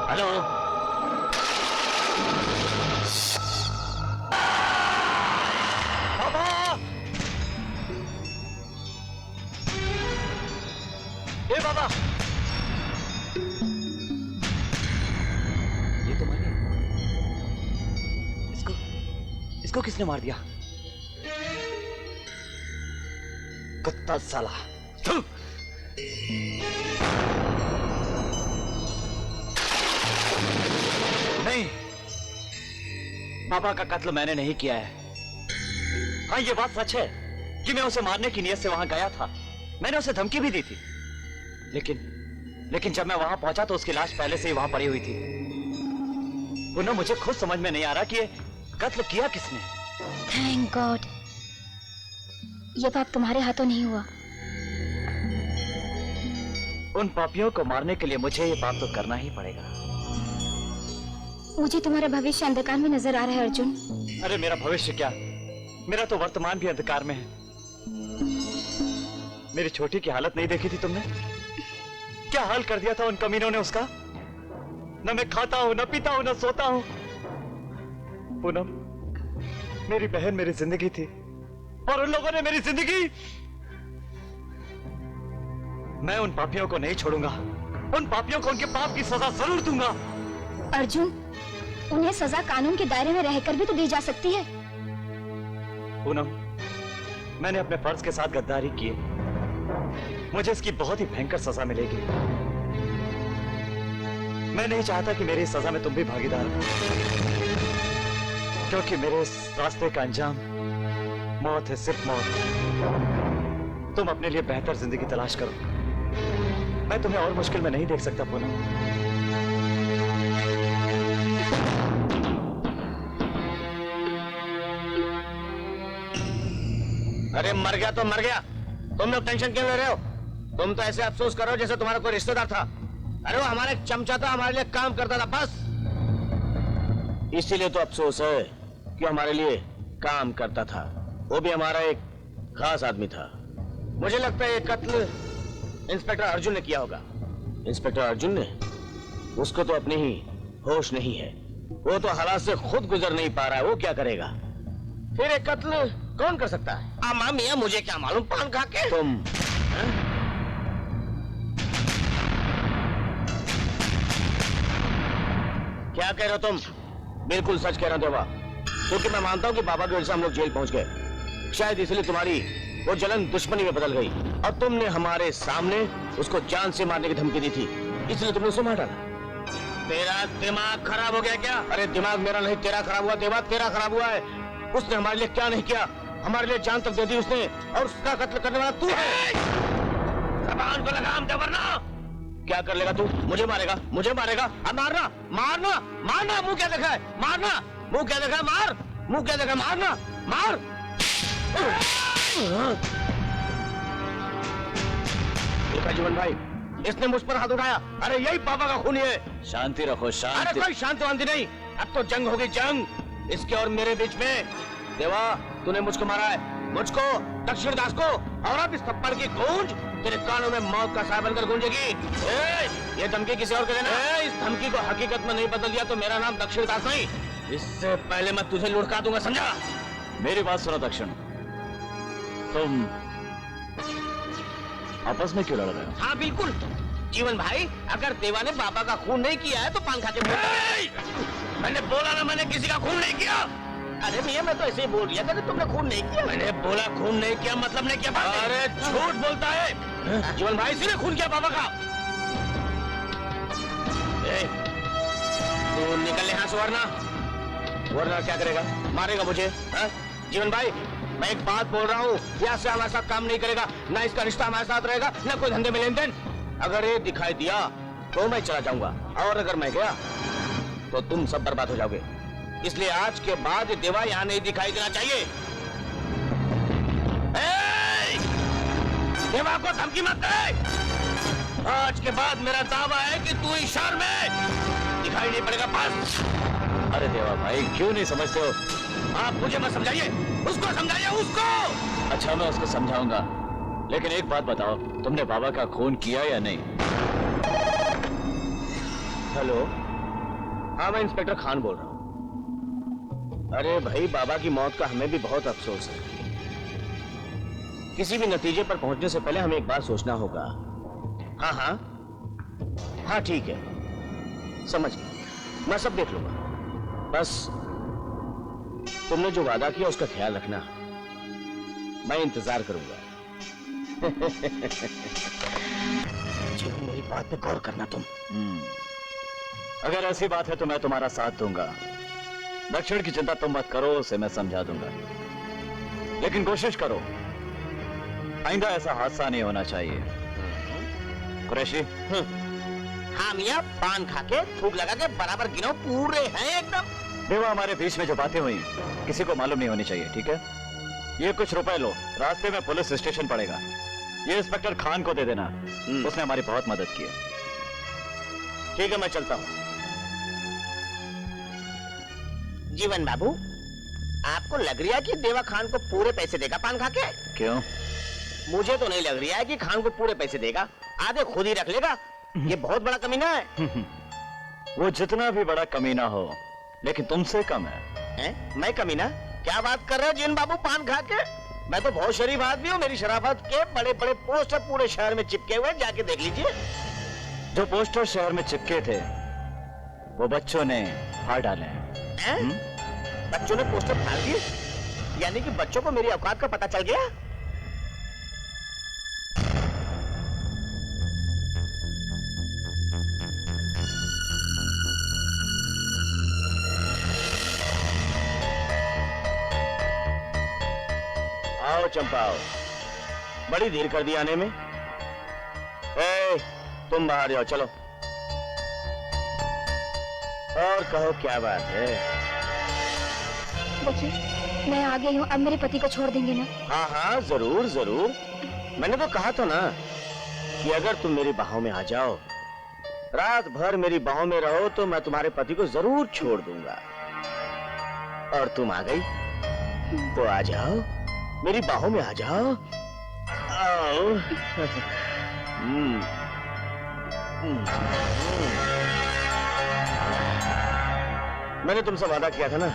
Hello, बाबा! ए बाबा! ये तो मानिए, इसको किसने मार दिया? कुत्ता साला! नहीं, बाबा का कत्ल मैंने नहीं किया है। हाँ, ये बात सच है कि मैं उसे मारने की नीयत से वहां गया था, मैंने उसे धमकी भी दी थी, लेकिन जब मैं वहां पहुंचा तो उसकी लाश पहले से ही वहां पड़ी हुई थी। पुनः मुझे खुद समझ में नहीं आ रहा कि ये कत्ल किया किसने। थैंक गॉड, ये पाप तुम्हारे हाथों नहीं हुआ। उन पापियों को मारने के लिए मुझे ये पाप तो करना ही पड़ेगा। मुझे तुम्हारा भविष्य अंधकार में नजर आ रहा है अर्जुन। अरे मेरा भविष्य क्या, मेरा तो वर्तमान भी अंधकार में है। मेरी छोटी की हालत नहीं देखी थी तुमने? क्या हाल कर दिया था उन कमीनों ने उसका। न मैं खाता हूं, न पीता हूं, न सोता हूं। पूनम, मेरी बहन मेरी जिंदगी थी और उन लोगों ने मेरी जिंदगी। मैं उन पापियों को नहीं छोड़ूंगा, उन पापियों को उनके पाप की सजा जरूर दूंगा। अर्जुन, उन्हें सजा कानून के दायरे में रहकर भी तो दी जा सकती है। पूनम, मैंने अपने फर्ज के साथ गद्दारी की है, मुझे इसकी बहुत ही भयंकर सजा मिलेगी। मैं नहीं चाहता कि मेरी इस सजा में तुम भी भागीदार हो, क्योंकि मेरे इस रास्ते का अंजाम मौत है, सिर्फ मौत। तुम अपने लिए बेहतर जिंदगी तलाश करो, मैं तुम्हें और मुश्किल में नहीं देख सकता पूनम। अरे मर गया तो मर गया, तुम लोग टेंशन क्यों ले रहे हो? तुम तो ऐसे अफसोस करो जैसे तुम्हारा कोई रिश्तेदार था। अरे वो हमारा एक चमचा था, हमारे लिए काम करता था बस। इसीलिए तो अफसोस है कि हमारे लिए काम करता था। वो भी हमारा एक खास आदमी था। मुझे लगता है ये कत्ल इंस्पेक्टर अर्जुन ने किया होगा। इंस्पेक्टर अर्जुन ने? उसको तो अपनी ही होश नहीं है। वो तो हालात से खुद गुजर नहीं पा रहा है। वो क्या करेगा? फिर एक कत्ल कौन कर सकता है? अम्मा मियाँ मुझे क्या मालूम, पान खा के। तुम हैं? क्या कह रहे हो तुम? बिल्कुल सच कह रहे हो देवा, क्योंकि मैं मानता हूँ कि बाबा की वजह से हम लोग जेल पहुंच गए। शायद इसलिए तुम्हारी वो जलन दुश्मनी में बदल गई और तुमने हमारे सामने उसको जान से मारने की धमकी दी थी, इसलिए तुमने उसे मार डाला। तेरा दिमाग खराब हो गया क्या? अरे दिमाग मेरा नहीं, तेरा खराब हुआ देवा, तेरा खराब हुआ है। उसने हमारे लिए क्या नहीं किया, हमारे लिए जान तक दे दी उसने, और उसका कत्ल करने वाला तू है। जबान को लगाम दे वरना क्या कर लेगा तू? मुझे मारेगा, मुझे मारेगा। अब मारना मारना मारना। मुंह क्या देखा है? मारना। मुंह क्या देखा है? मार। मुंह क्या देखा है? मारना मार। देखा जीवन भाई, इसने मुझ पर हाथ उठाया। अरे यही पापा का खून है। शांति रखो, अरे शांति। कोई शांति वांति नहीं, अब तो जंग होगी, जंग इसके और मेरे बीच में। देवा तूने मुझको मारा है, मुझको, दक्षिण दास को, और अब इस थप्पड़ की गूंज तेरे कानों में मौत का साय बनकर गूंजेगी। ये धमकी किसी और को देना। इस धमकी को हकीकत में नहीं बदल दिया तो मेरा नाम दक्षिण दास नहीं। इससे पहले मैं तुझे लुढ़का दूंगा, समझा? मेरी बात सुनो दक्षिण, तुम आपस में क्यों लड़ रहे हो? हाँ बिल्कुल जीवन भाई, अगर देवा ने बाबा का खून नहीं किया है तो पान खा के मैंने बोला ना, मैंने किसी का खून नहीं किया। अरे भैया मैं तो ऐसे ही बोल दिया था कि तुमने खून नहीं किया। मैंने बोला खून नहीं किया मतलब नहीं किया। अरे झूठ बोलता है जीवन भाई, इसीने खून किया बाबा का। तू निकल यहाँ से, वरना क्या करेगा? मारेगा मुझे? जीवन भाई मैं एक बात बोल रहा हूँ, यहाँ से हमारे साथ काम नहीं करेगा, ना इसका रिश्ता हमारे साथ रहेगा, ना कोई धंधे में लेन देन। अगर ये दिखाई दिया तो मैं चला जाऊंगा, और अगर मैं गया तो तुम सब बर्बाद हो जाओगे। इसलिए आज के बाद देवा यहाँ नहीं दिखाई देना चाहिए। देवा को धमकी मत दे। आज के बाद मेरा दावा है कि तू इस शहर में दिखाई नहीं पड़ेगा बस। अरे देवा भाई क्यों नहीं समझते हो? आप मुझे मत समझाइए, उसको समझाइए, उसको। अच्छा मैं उसको समझाऊंगा, लेकिन एक बात बताओ, तुमने बाबा का खून किया या नहीं? हेलो, हाँ मैं इंस्पेक्टर खान बोल रहा हूँ। अरे भाई बाबा की मौत का हमें भी बहुत अफसोस है। किसी भी नतीजे पर पहुंचने से पहले हमें एक बार सोचना होगा। हाँ हाँ हाँ ठीक है, समझ गया, मैं सब देख लूंगा। बस तुमने जो वादा किया उसका ख्याल रखना, मैं इंतजार करूंगा। जीवन मेरी बात पे गौर करना तुम। अगर ऐसी बात है तो मैं तुम्हारा साथ दूंगा। दक्षिण की चिंता तुम मत करो, उसे मैं समझा दूंगा, लेकिन कोशिश करो आइंदा ऐसा हादसा नहीं होना चाहिए। कुरैशी। हाँ मियाँ, पान खा के थूक लगा के बराबर गिनो, पूरे हैं एकदम। देवा हमारे बीच में जो बातें हुई किसी को मालूम नहीं होनी चाहिए, ठीक है? ये कुछ रुपए लो, रास्ते में पुलिस स्टेशन पड़ेगा, ये इंस्पेक्टर खान को दे देना, उसने हमारी बहुत मदद की है। ठीक है मैं चलता हूँ। जीवन बाबू, आपको लग रहा है कि देवा खान को पूरे पैसे देगा पान खा के? क्यों? मुझे तो नहीं लग रहा है कि खान को पूरे पैसे देगा, आधे खुद ही रख लेगा। ये बहुत बड़ा कमीना है। वो जितना भी बड़ा कमीना हो, लेकिन तुमसे कम है। मैं कमीना? क्या बात कर रहे हो जीवन बाबू पान खा के? मैं तो बहुत शरीफ आदमी हूँ, मेरी शराफत के बड़े बड़े पोस्टर पूरे शहर में चिपके हुए, जाके देख लीजिए। जो पोस्टर शहर में चिपके थे वो बच्चों ने फाड़ डाले हैं। बच्चों ने पोस्टर फाड़ दिए? यानी कि बच्चों को मेरी औकात का पता चल गया? आओ चंपा आओ, बड़ी देर कर दी आने में। तुम बाहर जाओ, चलो। और कहो क्या बात है? देखिए मैं आ गई हूँ, अब मेरे पति को छोड़ देंगे ना? हाँ हाँ जरूर जरूर, मैंने तो कहा था ना कि अगर तुम मेरी बाहों में आ जाओ, रात भर मेरी बाहों में रहो, तो मैं तुम्हारे पति को जरूर छोड़ दूंगा। और तुम आ गई तो आ जाओ, मेरी बाहों में आ जाओ। आओ। मैंने तुमसे वादा किया था ना,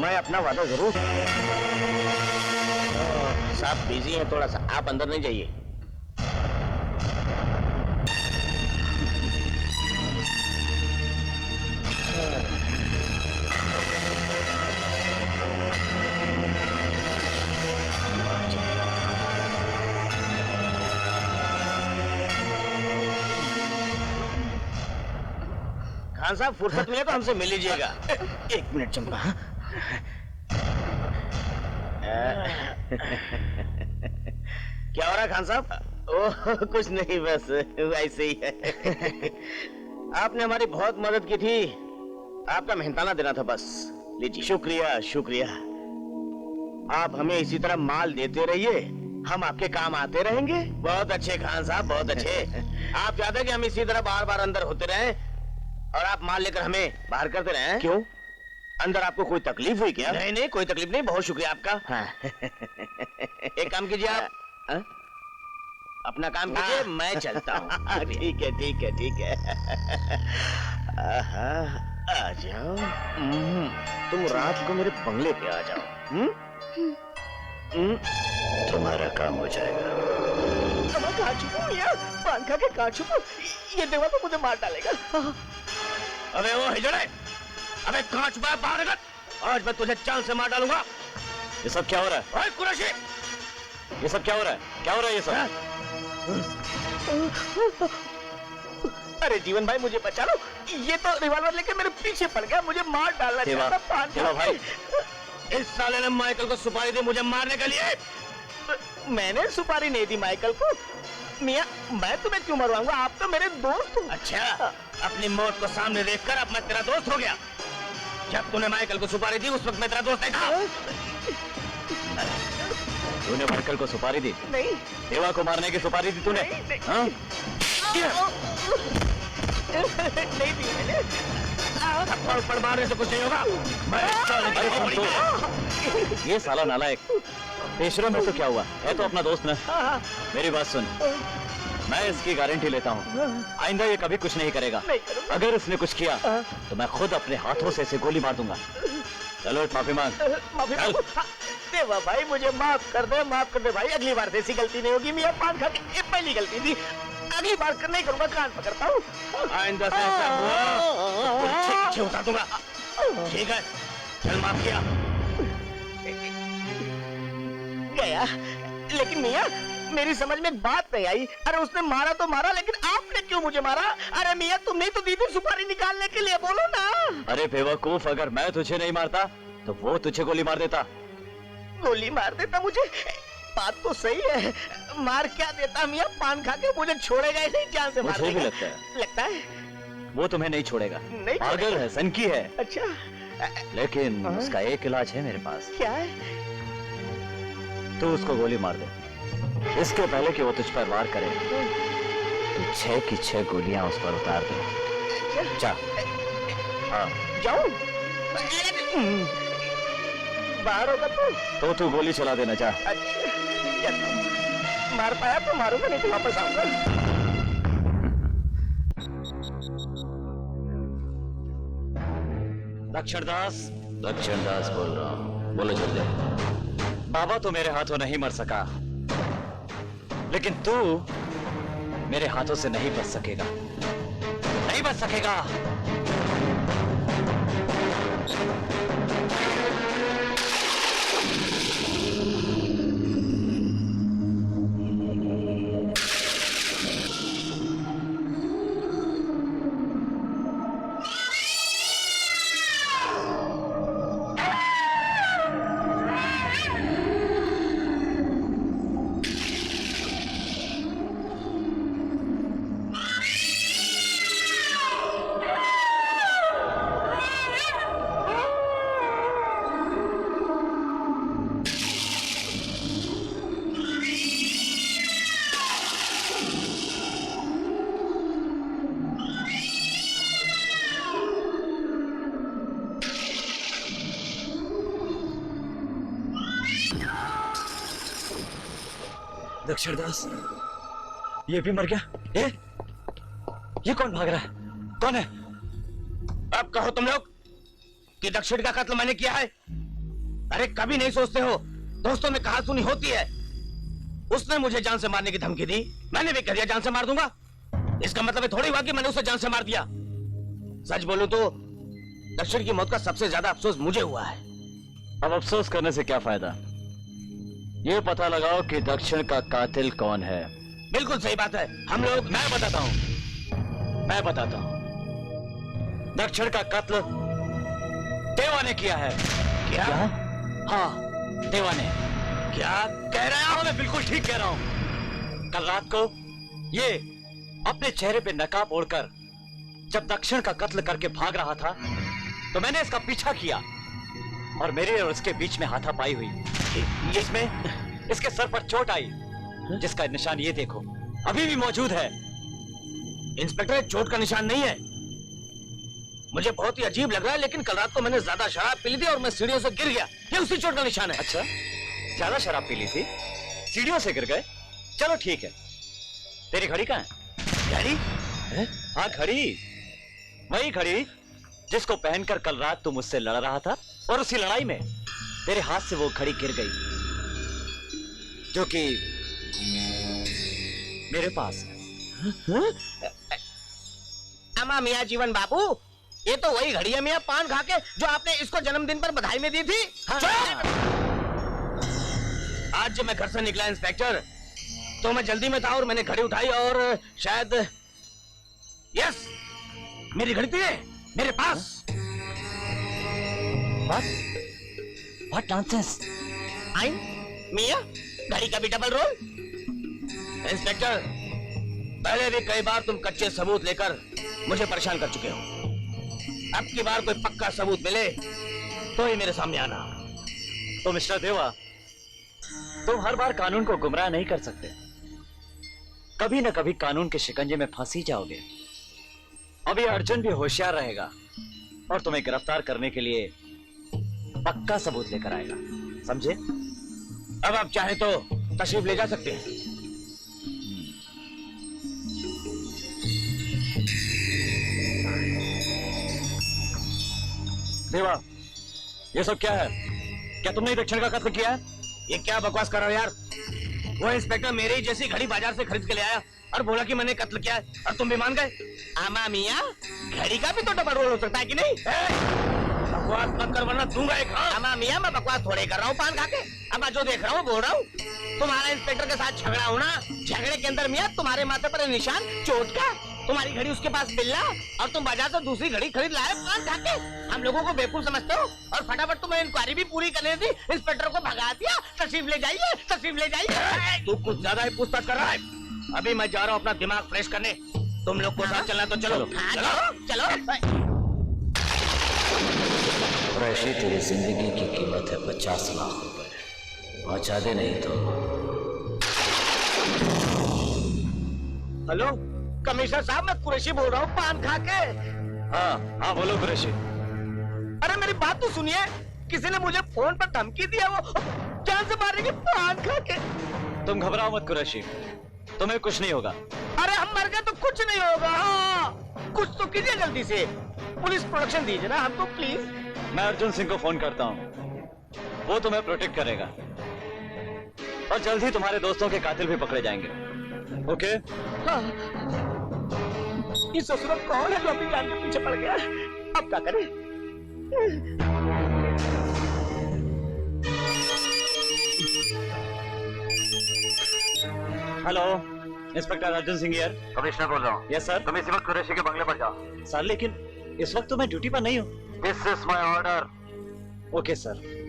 मैं अपना वादा जरूर। साहब बिजी हैं थोड़ा सा, आप अंदर नहीं जाइए। खान साहब फुर्सत मिले तो हमसे मिल लीजिएगा। एक मिनट चंपा। क्या हो रहा है खान साहब? ओह कुछ नहीं, बस वैसे ही है। आपने हमारी बहुत मदद की थी, आपका मेहनताना देना था बस। लीजिए। शुक्रिया शुक्रिया। आप हमें इसी तरह माल देते रहिए, हम आपके काम आते रहेंगे। बहुत अच्छे खान साहब, बहुत अच्छे। आप चाहते हैं कि हम इसी तरह बार बार अंदर होते रहें और आप माल लेकर हमें बाहर करते रहें? क्यों, अंदर आपको कोई तकलीफ हुई क्या? नहीं नहीं, कोई तकलीफ नहीं, बहुत शुक्रिया आपका। हाँ। एक काम कीजिए आप, अपना काम कीजिए, मैं चलता हूँ। ठीक है ठीक है ठीक है। आ जाओ। तुम रात को मेरे बंगले पे आ जाओ। तुम्हारा काम हो जाएगा। मैं कहाँ छुपूं यार? पंखा के कहाँ छुपूं? ये देवा तो मुझे मार डालेगा। अबे वो हिजड़े, अबे कहाँ छुपा है? बाहर निकल, आज मैं तुझे चाल से मार डालूंगा। ये सब क्या हो रहा है? ओए कुरैशी, ये सब क्या हो रहा है? क्या हो रहा है ये सब? अरे जीवन भाई मुझे बचा लो, ये तो रिवॉल्वर लेके मेरे पीछे पड़ गया, मुझे मार डालना चाहता। देवा भाई, इस साले ने माइकल को सुपारी दी मुझे मारने के लिए। मैंने सुपारी नहीं दी माइकल को। मियाँ, मैं तुम्हें क्यों मरवाऊंगा? आप तो मेरे दोस्त हो। अच्छा, अपनी मौत को सामने देखकर अब मैं तेरा दोस्त हो गया। जब तूने माइकल को सुपारी दी उस वक्त मैं तेरा दोस्त नहीं था। तूने माइकल को सुपारी दी? नहीं। देवा को मारने की सुपारी दी तूने? हाँ? नहीं दी मैंने। थप्पड़ मारने से कुछ नहीं होगा। ये साला नालायक, पेशरों में तो क्या हुआ है, तो अपना दोस्त ना। मेरी बात सुन, मैं इसकी गारंटी लेता हूँ, आइंदा ये कभी कुछ नहीं करेगा। अगर इसने कुछ किया तो मैं खुद अपने हाथों से इसे गोली मार दूंगा। चलो माफी मांग। माफी मांगो? देवा भाई मुझे माफ कर दे, माफ कर दे भाई, अगली बार से ऐसी गलती नहीं होगी। मियां पान खा के ये पहली गलती थी, अगली बार नहीं करूंगा, कान पकड़ता हूँ। आइंदा से ऐसा हुआ तो उतार दूंगा। ठीक है, चल माफ किया। गया, लेकिन मियां मेरी समझ में बात नहीं आई। अरे उसने मारा तो मारा, लेकिन आपने क्यों मुझे मारा? अरे मियां तुमने तो दी थी सुपारी निकालने के लिए, बोलो ना। अरे बेवकूफ, अगर मैं तुझे नहीं मारता तो वो तुझे गोली मार देता। गोली मार देता मुझे? बात तो सही है, मार क्या देता मियां, पान खा के मुझे छोड़ेगा ही नहीं, जान से मार मुझे भी देगा। लगता है वो तुम्हें नहीं छोड़ेगा। नहीं पागल है, सनकी है। अच्छा, लेकिन उसका एक इलाज है मेरे पास। क्या है? तू उसको गोली मार दे, इसके पहले कि वो तुझ पर वार करे। तू 6 की 6 गोलियां उस पर उतार दे। जा। हाँ, जाऊं? बाहर होगा तो तू गोली चला देना, जा। अच्छा, मार पाया तो मारूंगा, नहीं तो वापस आऊंगा। दक्षिण दास बोल रहा हूँ, बोलो जल्दी। बाबा तो मेरे हाथों नहीं मर सका, लेकिन तू मेरे हाथों से नहीं बच सकेगा, नहीं बच सकेगा। दक्षिण दास, ये भी मर गया। ये कौन भाग रहा है? कौन है? अब कहो तुम लोग कि दक्षिण का कत्ल मैंने किया है। अरे कभी नहीं सोचते हो, दोस्तों में कहा सुनी होती है। उसने मुझे जान से मारने की धमकी दी, मैंने भी कह दिया जान से मार दूंगा। इसका मतलब है थोड़ी हुआ कि मैंने उसे जान से मार दिया। सच बोलूं तो दक्षिण की मौत का सबसे ज्यादा अफसोस मुझे हुआ है। अब अफसोस करने से क्या फायदा? ये पता लगाओ कि दक्षिण का कातिल कौन है। बिल्कुल सही बात है। हम लोग मैं बताता हूं। दक्षिण का कत्ल देवा ने किया है। क्या? हाँ, देवा ने। क्या कह रहे हो? मैं बिल्कुल ठीक कह रहा हूं। कल रात को ये अपने चेहरे पे नकाब ओढ़कर जब दक्षिण का कत्ल करके भाग रहा था, तो मैंने इसका पीछा किया और मेरे और उसके बीच में हाथापाई हुई। इसमें इसके सर पर चोट आई, जिसका निशान ये देखो, अभी भी मौजूद है। इंस्पेक्टर, चोट का निशान नहीं है। मुझे बहुत ही अजीब लग रहा है, लेकिन कल रात को मैंने ज्यादा शराब पी ली थी और मैं सीढ़ियों से गिर गया। ये उसी चोट का निशान है। अच्छा, ज्यादा शराब पी ली थी, सीढ़ियों से गिर गए। चलो ठीक है। तेरी घड़ी कहाँ है? घड़ी? हाँ, घड़ी। वही घड़ी जिसको पहनकर कल रात तू मुझसे लड़ रहा था, और उसी लड़ाई में तेरे हाथ से वो घड़ी गिर गई, जो कि मेरे पास है। अमा मियाँ जीवन बाबू, ये तो वही घड़ी है मियाँ पान खा के जो आपने इसको जन्मदिन पर बधाई में दी थी। हाँ। आज जब मैं घर से निकला इंस्पेक्टर, तो मैं जल्दी में था और मैंने घड़ी उठाई और शायद यस, मेरी घड़ी थी मेरे पास। What nonsense? आई मियाँ, घड़ी का भी डबल रोल। इंस्पेक्टर, पहले भी कई बार तुम कच्चे सबूत लेकर मुझे परेशान कर चुके हो। अब की बार कोई पक्का सबूत मिले तो ही मेरे सामने आना। तो मिस्टर देवा, तुम हर बार कानून को गुमराह नहीं कर सकते। कभी न कभी कानून के शिकंजे में फंस ही जाओगे। अभी अर्जुन भी होशियार रहेगा और तुम्हें गिरफ्तार करने के लिए पक्का सबूत लेकर आएगा, समझे? अब आप चाहे तो तशरीफ ले जा सकते हैं। देवा, ये सब क्या है? क्या तुमने दक्षिण का कत्ल किया है? ये क्या बकवास कर रहे हो यार? वो इंस्पेक्टर मेरे ही जैसी घड़ी बाजार से खरीद के ले आया और बोला कि मैंने कत्ल किया है, और तुम भी मान गए। आमा मियाँ, घड़ी का भी तो डबल रोल हो सकता है कि नहीं? बकवास मत कर वरना दूंगा एक। आमा मियाँ, मैं बकवास थोड़े कर रहा हूँ पान खा के। अब मैं जो देख रहा हूँ बोल रहा हूँ। तुम्हारा इंस्पेक्टर के साथ झगड़ा होना, झगड़े के अंदर मियाँ तुम्हारे माथे पर निशान चोट का, तुम्हारी घड़ी उसके पास बिल्ला, और तुम बाजार से दूसरी घड़ी खरीद लाए पान खा के। हम लोगों को बेवकूफ समझते हो और फटाफट तुम्हें इंक्वायरी भी पूरी करने दी, इंस्पेक्टर को भगा दिया। तशरीफ ले जाइए, तशरीफ ले जाइए। तू कुछ ज्यादा ही पूछताछ कर रहा है। अभी मैं जा रहा हूँ अपना दिमाग फ्रेश करने। तुम लोग को साथ चलना तो चलो। चलो चलो। कुरैशी, तेरी जिंदगी की कीमत है 50 लाख रुपए। पहुंचा दे नहीं तो। हेलो कमिश्नर साहब, मैं कुरैशी बोल रहा हूँ पान खा के। हाँ हाँ, बोलो कुरैशी। अरे मेरी बात तो सुनिए, किसी ने मुझे फोन पर धमकी दिया, वो जान से मारेंगे पान खा के। तुम घबराओ मत कुरैशी, तुम्हें कुछ नहीं होगा। अरे हम मर गए तो कुछ नहीं होगा। हाँ, कुछ तो कीजिए जल्दी से। पुलिस प्रोटेक्शन दीजिए ना हमको प्लीज। मैं अर्जुन सिंह को फोन करता हूँ, वो तुम्हें प्रोटेक्ट करेगा और जल्द ही तुम्हारे दोस्तों के कातिल भी पकड़े जाएंगे। ओके? हाँ। ये ससुर कौन है जो अपनी जान के पीछे पड़ गया? अब क्या करें? Hello, inspector Arjun Singh here. Commissioner बोल रहा हूँ। Yes sir. तुम इसी वक्त कुरैशी के बंगले पर जाओ। सर, लेकिन इस वक्त तो मैं ड्यूटी पर नहीं हूँ। This is my order. Okay sir.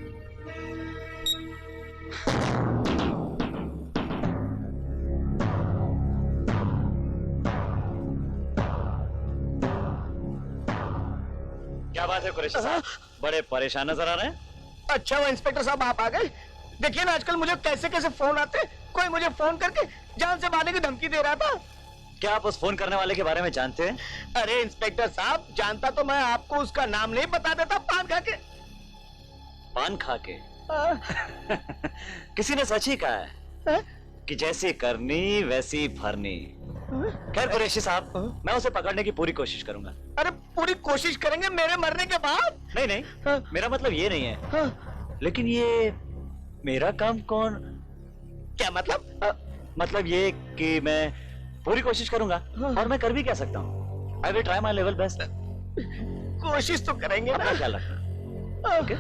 क्या बात है कुरैशी साहब, बड़े परेशान नजर आ रहे हैं? अच्छा वो इंस्पेक्टर साहब आप आ गए। देखिए ना आजकल मुझे कैसे कैसे फोन आते। कोई मुझे फोन करके जान से मारने की धमकी दे रहा था। क्या आप उस फोन करने वाले के बारे में जानते हैं? अरे इंस्पेक्टर साहब, जानता तो मैं आपको उसका नाम नहीं बता देता पान खा के। पान खा के? किसी ने सच ही कहा है कि जैसी करनी वैसी भरनी। खैर कुरैशी साहब, मैं उसे पकड़ने की पूरी कोशिश करूंगा। अरे पूरी कोशिश करेंगे मेरे मरने के बाद? नहीं नहीं, मेरा मतलब ये नहीं है। लेकिन ये मेरा काम कौन? क्या मतलब? मतलब ये कि मैं पूरी कोशिश करूंगा, और मैं कर भी क्या सकता हूँ। I will try my level best. कोशिश तो करेंगे अपना ना। ख्याल रखना। ओके?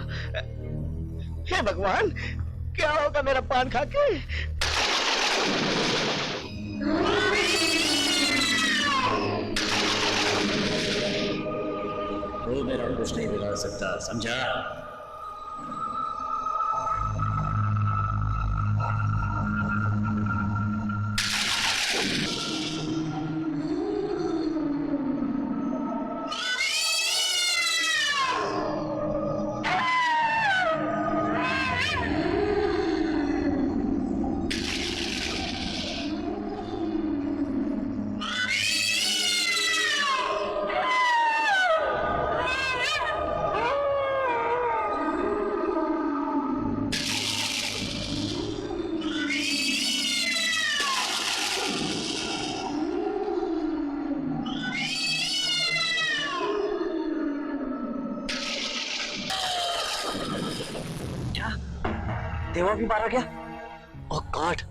हे भगवान, क्या होगा मेरा पान खा के? तो मेरा कुछ नहीं बिगाड़ सकता, समझा? देवा भी मारा गया? ओह गॉड!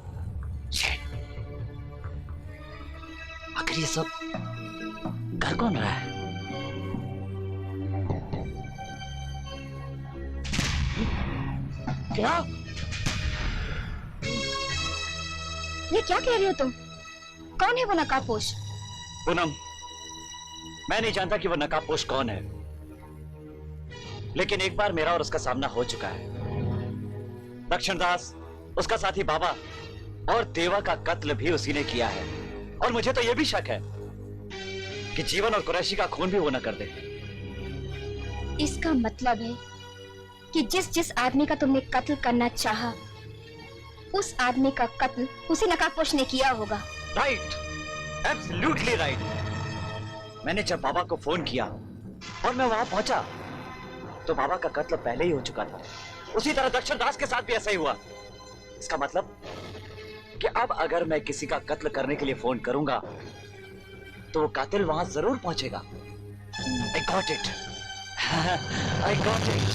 आखिर ये सब कर कौन रहा है? क्या? ये क्या कह रहे हो तुम? कौन है वो नकाबपोश? पूनम, मैं नहीं जानता कि वो नकाबपोश कौन है, लेकिन एक बार मेरा और उसका सामना हो चुका है। दक्षिण दास, उसका साथी बाबा और देवा का कत्ल भी उसी ने किया है। और मुझे तो यह भी शक है कि जीवन और कुरैशी का खून भी वो न कर दे। इसका मतलब है कि जिस आदमी का तुमने कत्ल करना चाहा, उस आदमी का कत्ल उसी नकाबपोश ने किया होगा। Right, absolutely right. मैंने जब बाबा को फोन किया और मैं वहां पहुंचा तो बाबा का कत्ल पहले ही हो चुका था। उसी तरह दक्षिण दास के साथ भी ऐसा ही हुआ। इसका मतलब कि अब अगर मैं किसी का कत्ल करने के लिए फोन करूंगा तो वो कातिल वहां जरूर पहुंचेगा। I got it. I got it.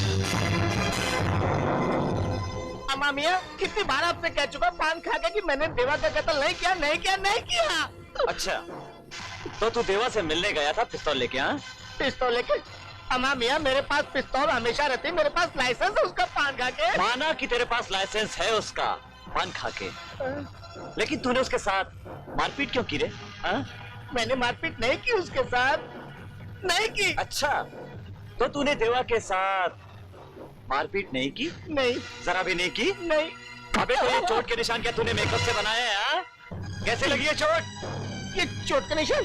अम्मा मियाँ, कितनी बार आपसे कह चुका पान खा के कि मैंने देवा का कत्ल नहीं किया, नहीं किया, नहीं किया। अच्छा, तो तू देवा से मिलने गया था पिस्तौल लेके? हाँ, पिस्तौल लेके? अम्मा मियाँ, मेरे पास पिस्तौल हमेशा रहती है, मेरे पास लाइसेंस है उसका पान खा के। माना कि तेरे पास लाइसेंस है उसका पान खा के, लेकिन तूने उसके साथ मारपीट क्यों की रे? हाँ? मैंने मारपीट नहीं की उसके साथ, नहीं की। अच्छा, तो तूने देवा के साथ मारपीट नहीं की? नहीं, जरा भी नहीं की? नहीं। अबे तो ये चोट के निशान क्या तूने मेकअप से बनाए हैं? हाँ? कैसे लगी ये चोट? ये चोट के निशान?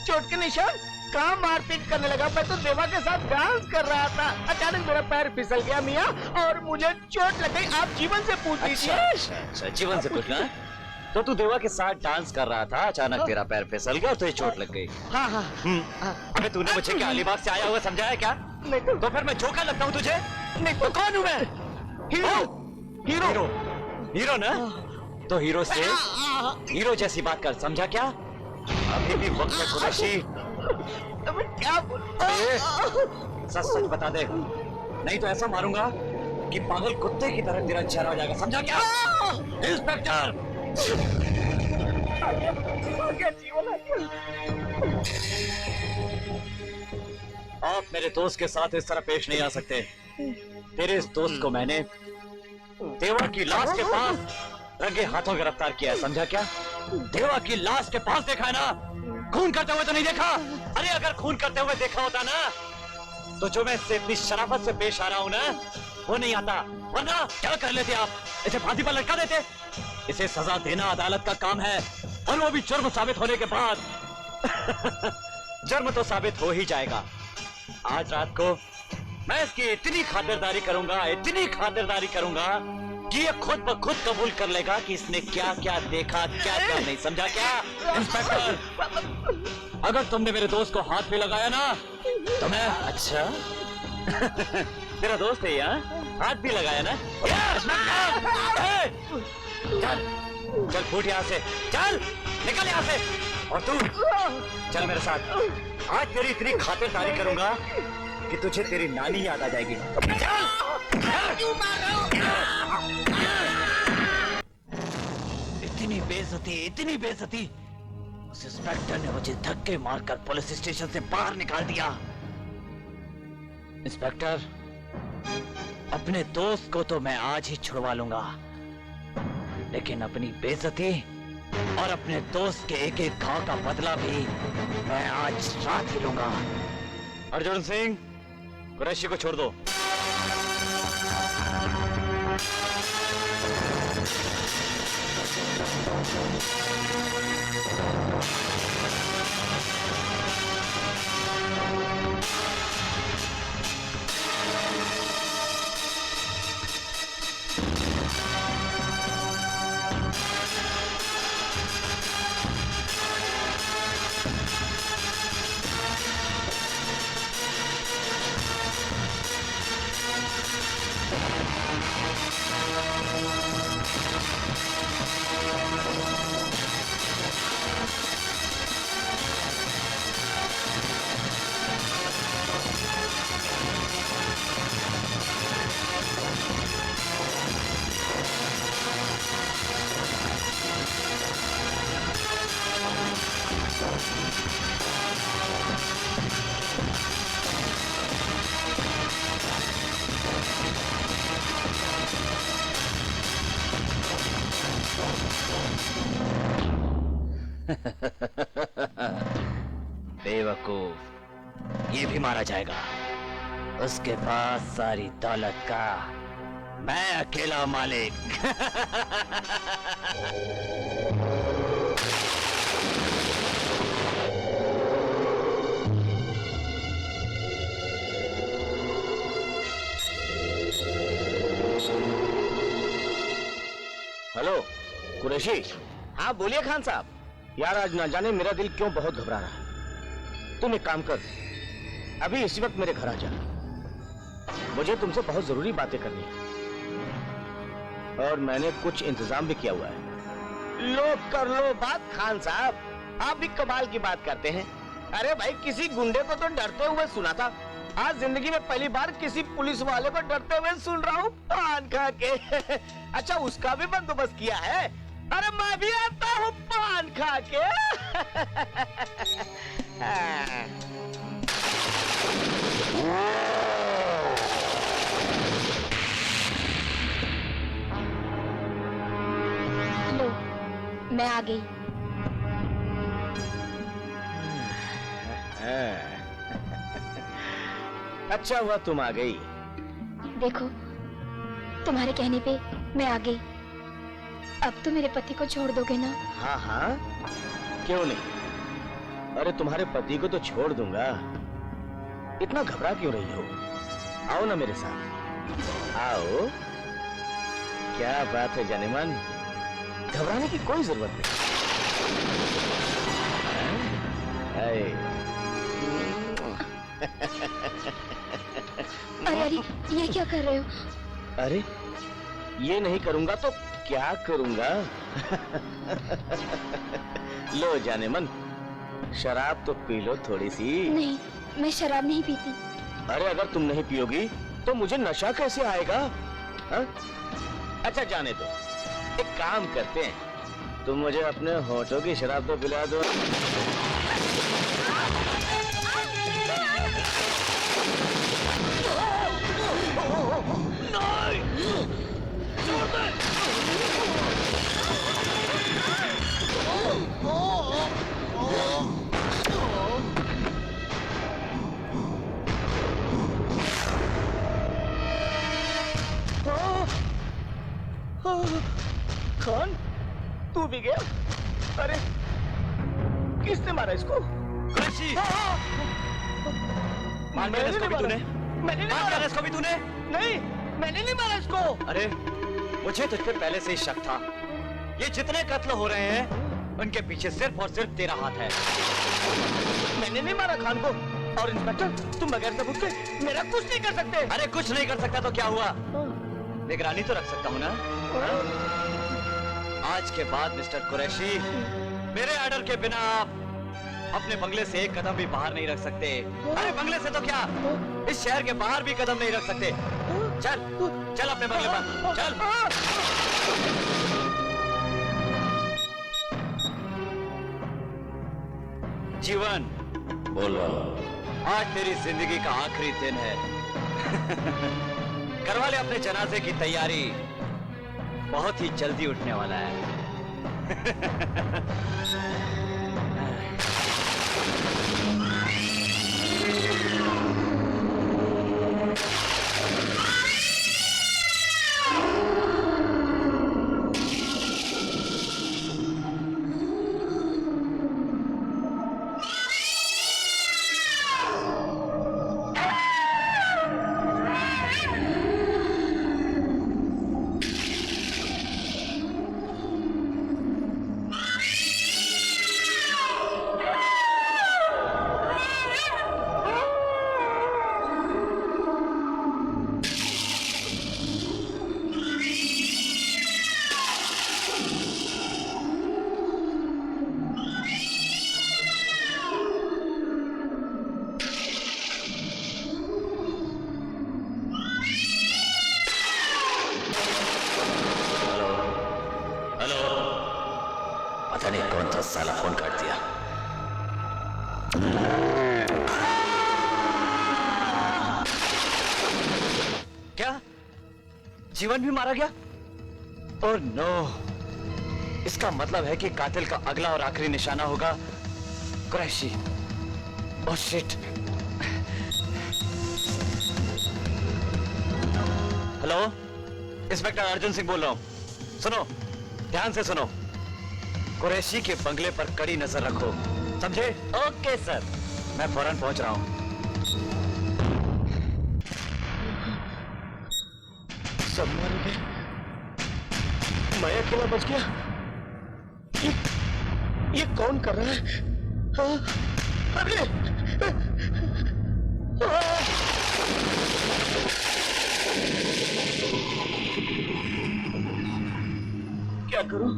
चोट के निशान? कहाँ मारपीट करने लगा? मैं तो देवा के साथ डांस कर रहा था, अचानक मेरा पैर फिसल गया मियाँ और मुझे चोट लग गई। आप जीवन से पूछ लीजिए। अच्छा, जीवन से पूछना। तो तू देवा के साथ डांस कर रहा था, अचानक तेरा पैर फिसल गया और तुझे चोट लग गई। हाँ हाँ। अबे तूने मुझे क्या अलीबाग से आया हुआ समझा है क्या? नहीं तो फिर मैं जोकर लगता हूँ तुझे? नहीं तो कौन हूँ मैं? हीरो, हीरो, हीरो, हीरो ना? तो हीरो से हीरो जैसी बात कर, समझा क्या? अभी भी वक्त है कुरैशी। मैं क्या बोलूं? सच सच बता दे, नहीं तो ऐसा मारूंगा कि पागल कुत्ते की तरह तेरा चेहरा हो जाएगा, समझा क्या? इंस्पेक्टर! क्या जीवन आ गया? आप मेरे दोस्त के साथ इस तरह पेश नहीं आ सकते। तेरे इस दोस्त को मैंने देवा की लाश के पास रंगे हाथों गिरफ्तार किया है, समझा क्या? देवा की लाश के पास देखा है ना? खून करते हुए तो नहीं देखा? अरे अगर खून करते हुए देखा होता ना तो जो मैं इससे इतनी शराफत से पेश आ रहा हूं ना, वो नहीं आता। वरना क्या कर लेते आप? इसे फांसी पर लटका देते। इसे सजा देना अदालत का काम है, और वो भी जुर्म साबित होने के बाद। जुर्म तो साबित हो ही जाएगा। आज रात को मैं इसकी इतनी खातिरदारी करूंगा, इतनी खातिरदारी करूंगा कि ये खुद ब खुद कबूल कर लेगा कि इसने क्या क्या देखा, क्या क्या नहीं, समझा क्या? इंस्पेक्टर, अगर तुमने मेरे दोस्त को हाथ भी लगाया ना तो मैं... अच्छा तेरा दोस्त है यहाँ? हाथ भी लगाया ना? चल चल फूट यहाँ से, चल निकल यहाँ से। और तू चल मेरे साथ, आज तेरी इतनी खातिरदारी करूंगा कि तुझे तेरी नानी याद आ जाएगी। चल, इतनी बेइज्जती। उस इंस्पेक्टर ने मुझे धक्के मारकर पुलिस स्टेशन से बाहर निकाल दिया। इंस्पेक्टर, अपने दोस्त को तो मैं आज ही छुड़वा लूंगा, लेकिन अपनी बेइज्जती और अपने दोस्त के एक एक घाव का बदला भी मैं आज रात ही लूंगा। अर्जुन सिंह, कुरैशी को छोड़ दो। बेवकूफ, ये भी मारा जाएगा। उसके पास सारी दौलत का मैं अकेला मालिक। हेलो कुरैशी। हाँ बोलिए खान साहब। यार आज ना जाने मेरा दिल क्यों बहुत घबरा रहा है। तुम एक काम कर, अभी इसी वक्त मेरे घर आ जा। मुझे तुमसे बहुत जरूरी बातें करनी है और मैंने कुछ इंतजाम भी किया हुआ है। लो कर लो बात खान साहब, आप भी कमाल की बात करते हैं। अरे भाई किसी गुंडे को तो डरते हुए सुना था, आज जिंदगी में पहली बार किसी पुलिस वाले को डरते हुए सुन रहा हूँ पान खा के। अच्छा उसका भी बंदोबस्त किया है? अरे मैं भी आता हूँ पान खा के। लो, मैं आ गई। अच्छा हुआ तुम आ गई। देखो, तुम्हारे कहने पे मैं आ गई। अब तो मेरे पति को छोड़ दोगे ना? हाँ हाँ क्यों नहीं। अरे तुम्हारे पति को तो छोड़ दूंगा, इतना घबरा क्यों रही हो? आओ ना मेरे साथ, आओ। क्या बात है जानेमन, घबराने की कोई जरूरत नहीं। अरे अरे, ये क्या कर रहे हो? अरे ये नहीं करूंगा तो क्या करूंगा? लो जानेमन, शराब तो पी लो थोड़ी सी। नहीं, मैं शराब नहीं पीती। अरे अगर तुम नहीं पियोगी तो मुझे नशा कैसे आएगा? हा? अच्छा जाने दो, एक काम करते हैं, तुम मुझे अपने होठों की शराब तो पिला दो। खान तू भी गया? अरे किसने मारा इसको? मैंने इसको भी तूने? मैंने नहीं मारा इसको भी तूने? नहीं, मैंने नहीं मारा इसको। अरे मुझे तुझ पे पहले से ही शक था। ये जितने कत्ल हो रहे हैं उनके पीछे सिर्फ और सिर्फ तेरा हाथ है। मैंने नहीं मारा खान को। और इंस्पेक्टर तुम बगैर सबूत के मेरा कुछ नहीं कर सकते। अरे कुछ नहीं कर सकता तो क्या हुआ, निगरानी तो रख सकता हूँ ना। आज के बाद मिस्टर कुरैशी, मेरे ऑर्डर के बिना आप अपने बंगले से एक कदम भी बाहर नहीं रख सकते। अरे बंगले से तो क्या, इस शहर के बाहर भी कदम नहीं रख सकते। चल चल अपने बंगले पर चल। जीवन, बोल रहा हूं। आज तेरी जिंदगी का आखिरी दिन है। करवा ले अपने जनाजे की तैयारी, बहुत ही जल्दी उठने वाला है। पता नहीं कौन था साला, फोन काट दिया। क्या जीवन भी मारा गया? ओह नो, इसका मतलब है कि कातिल का अगला और आखिरी निशाना होगा Qureshi. Oh shit. Hello, inspector Arjun Singh बोल रहा हूं। सुनो, ध्यान से सुनो। कुरैशी के बंगले पर कड़ी नजर रखो, समझे? ओके सर, मैं फौरन पहुंच रहा हूं। सब मर गए, मैं अकेला बच गया। ये कौन कर रहा है? हाँ? अरे! क्या करूं?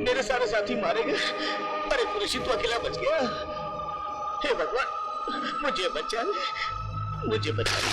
मेरे सारे साथी मारे गए। अरे कुरैशी तो अकेला बच गया। हे भगवान, मुझे बचा ले, मुझे बचा ले।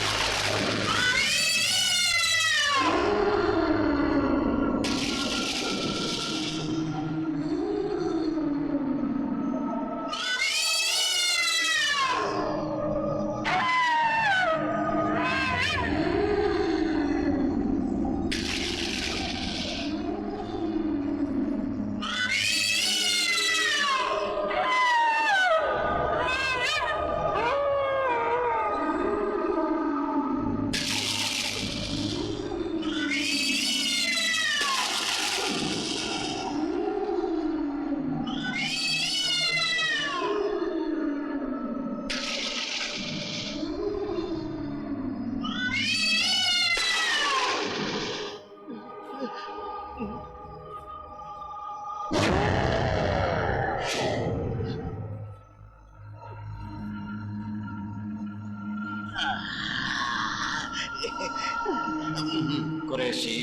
कुरैशी,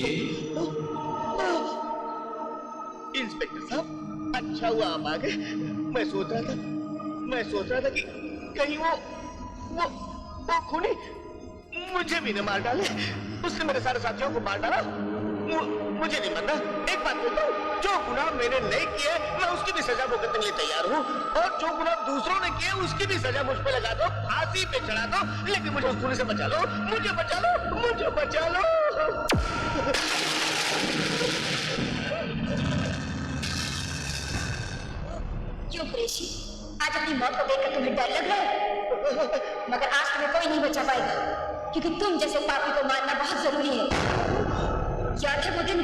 इंस्पेक्टर साहब, अच्छा हुआ आप आ गए। मैं सोच रहा था कि कहीं वो खूनी मुझे भी न मार डाले। उसने मेरे सारे साथियों को मार डाला। मुझे नहीं मरना। एक बात बोलता हूँ, जो गुनाह मैंने नहीं किए मैं उसकी भी सजा भुगतने के लिए तैयार हूँ, और जो गुनाह दूसरों ने किए उसकी भी सजा मुझ पे लगा दो, फांसी पे चढ़ा दो, लेकिन मुझे उस खूनी से बचा लो, मुझे बचा लो, मुझे बचा लो। क्यों कुरैशी, आज अपनी मौत को देखकर तुम्हें डर लग रहा है? मगर आज तुम्हें कोई नहीं बचा पाएगा, क्योंकि तुम जैसे पापी को मारना बहुत जरूरी है। याद है वो दिन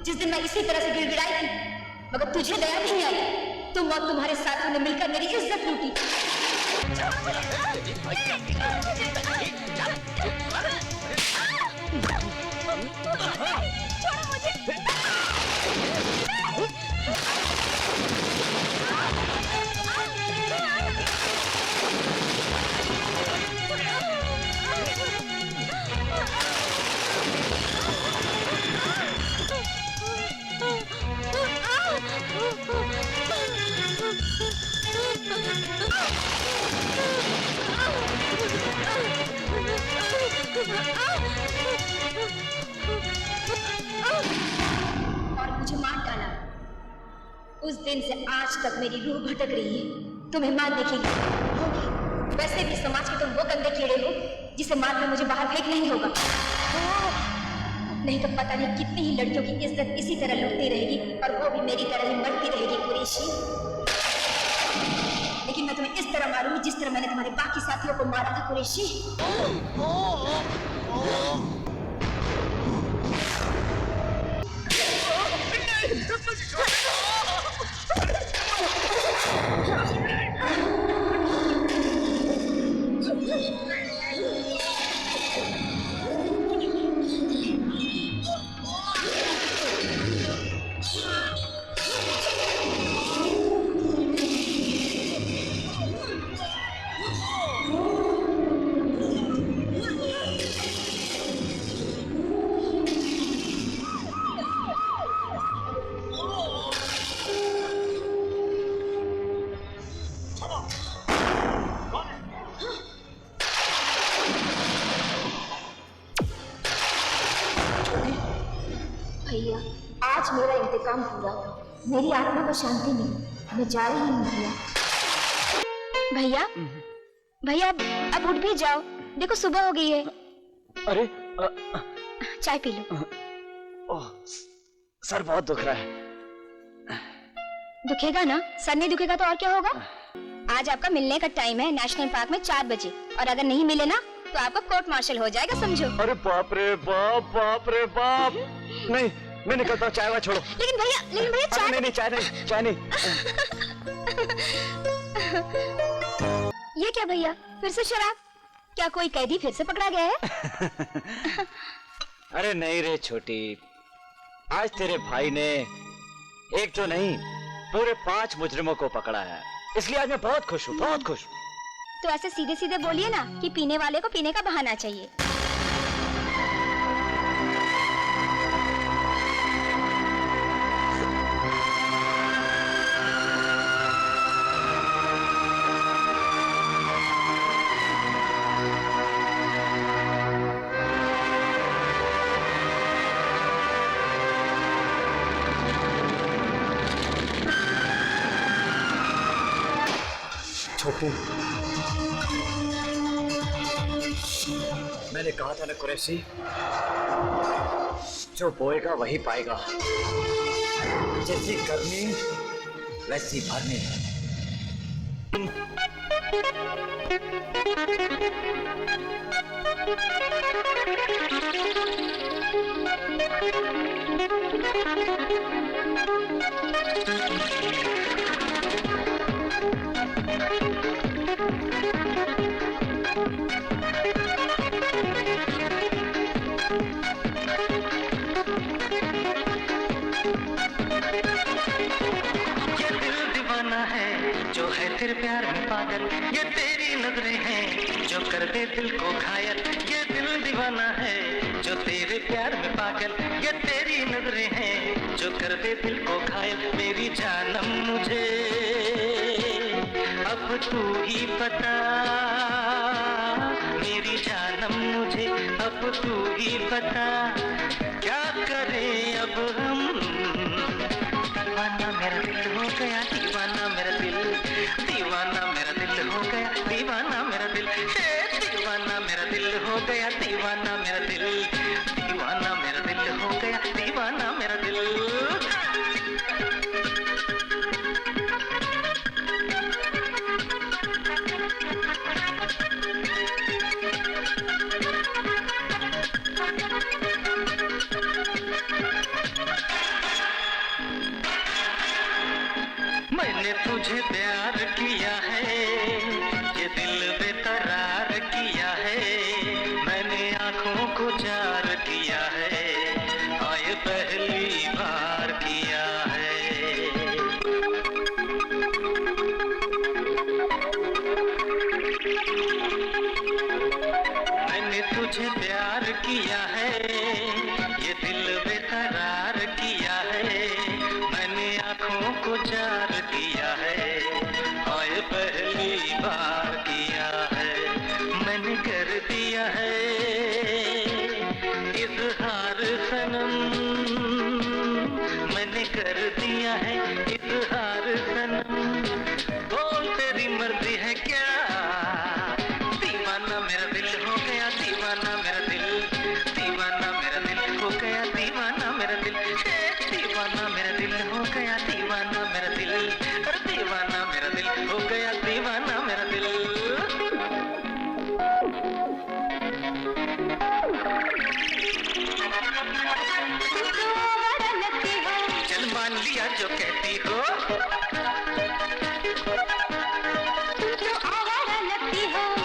जिस दिन मैं इसी तरह से गिड़गिड़ाई थी, मगर तुझे दया नहीं आई। तुम और तुम्हारे साथियों ने मिलकर मेरी इज्जत लूटी। छोड़ो मुझे। और मुझे मार डाला। उस दिन से आज तक मेरी रूह भटक रही है। तुम्हें मार देखेगी होगी। वैसे भी समाज के तुम वो गंदे कीड़े हो जिसे मार कर मुझे बाहर फेंकना ही होगा। नहीं तो पता नहीं कितनी ही लड़कियों की इज्जत इसी तरह लुटती रहेगी और वो भी मेरी तरह ही मरती रहेगी कुरैशी। लेकिन मैं तुम्हें इस तरह मारूंगी जिस तरह मैंने तुम्हारे बाकी साथियों को मारा था कुरैशी। भैया, आज मेरा इंतकाम पूरा। मेरी आत्मा को शांति मिली। मैं जा रही हूँ भैया। भैया, भैया अब उठ भी जाओ। देखो सुबह हो गई है। अरे चाय पी लो। ओह, सर बहुत दुख रहा है। दुखेगा ना? सर नहीं दुखेगा तो और क्या होगा? आज आपका मिलने का टाइम है नेशनल पार्क में 4 बजे, और अगर नहीं मिले ना तो आपका कोर्ट मार्शल हो जाएगा, समझो। अरे बाप रे बाप, बाप रे बाप। नहीं, मैं निकलता हूँ, चाय वाय छोड़ो। लेकिन भैया चाय नहीं, चाय नहीं। ये क्या भैया, फिर से शराब? क्या कोई कैदी फिर से पकड़ा गया है? अरे नहीं रे छोटी, आज तेरे भाई ने एक तो नहीं पूरे 5 मुजरिमों को पकड़ा है, इसलिए आज मैं बहुत खुश हूँ, बहुत खुश हूँ। तो ऐसे सीधे सीधे बोलिए ना कि पीने वाले को पीने का बहाना चाहिए। छोटी, मैंने कहा था ना कुरैशी, जो बोएगा वही पाएगा। जैसी करनी वैसी भरनी। जो है तेरे प्यार में पागल, ये तेरी नजरें हैं जो कर दे दिल को घायल। ये दिल दीवाना है जो तेरे प्यार में पागल, ये तेरी नजरें हैं जो कर दे दिल को घायल। मेरी जानम मुझे अब तू ही बता, मेरी जानम मुझे अब तू ही बता, क्या करें अब हम। दीवाना मेरा दिल हो गया, दीवाना मेरा दिल, दीवाना मेरा दिल हो गया, दीवाना मेरा दिल, दीवाना मेरा दिल हो गया, दीवाना मेरा दिल, दीवाना मेरा दिल हो गया, दीवाना मेरा दिल। मैंने तुझे प्यार किया है, ये दिल बेकरार किया है, मैंने आंखों को जार किया है, आए पहली बार किया है। मैंने तुझे प्यार किया है, ये दिल बेकरार किया है, मैंने आंखों को जार किया है, आए पहली बार किया है, मैंने कर दिया है इजहार सनम मैंने कर दिया है इजहार सनम बोल तेरी मर्जी है क्या दीवाना मेरा दिल हो गया दीवाना मेरा दिल दीवाना मेरा दिल हो गया दीवाना मेरा दिल दीवाना मेरा दिल हो गया दीवाना मेरा दिल अरे दीवाना मेरा दिल हो गया दीवाना मेरा दिल चल मान लिया जो कहती हो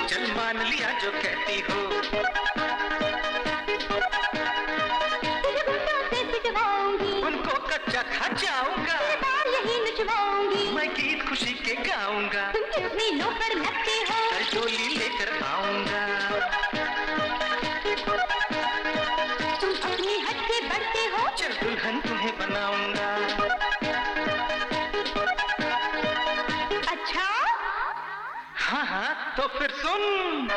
चल मान लिया जो कहती हो उनको कच्चा खा जाऊंगा मैं गीत खुशी के गाऊंगा डोली लेकर आऊंगा चल दुल्हन तुम्हें बनाऊंगा अच्छा हाँ हाँ तो फिर सुन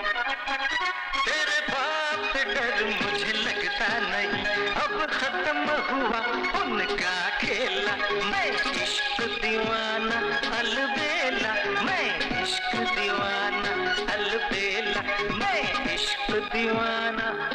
तेरे बाप से डर मुझे लगता नहीं अब खत्म हुआ उनका खेला मैं इश्क दीवाना अलबेला मैं इश्क दीवाना अलबेला मैं इश्क दीवाना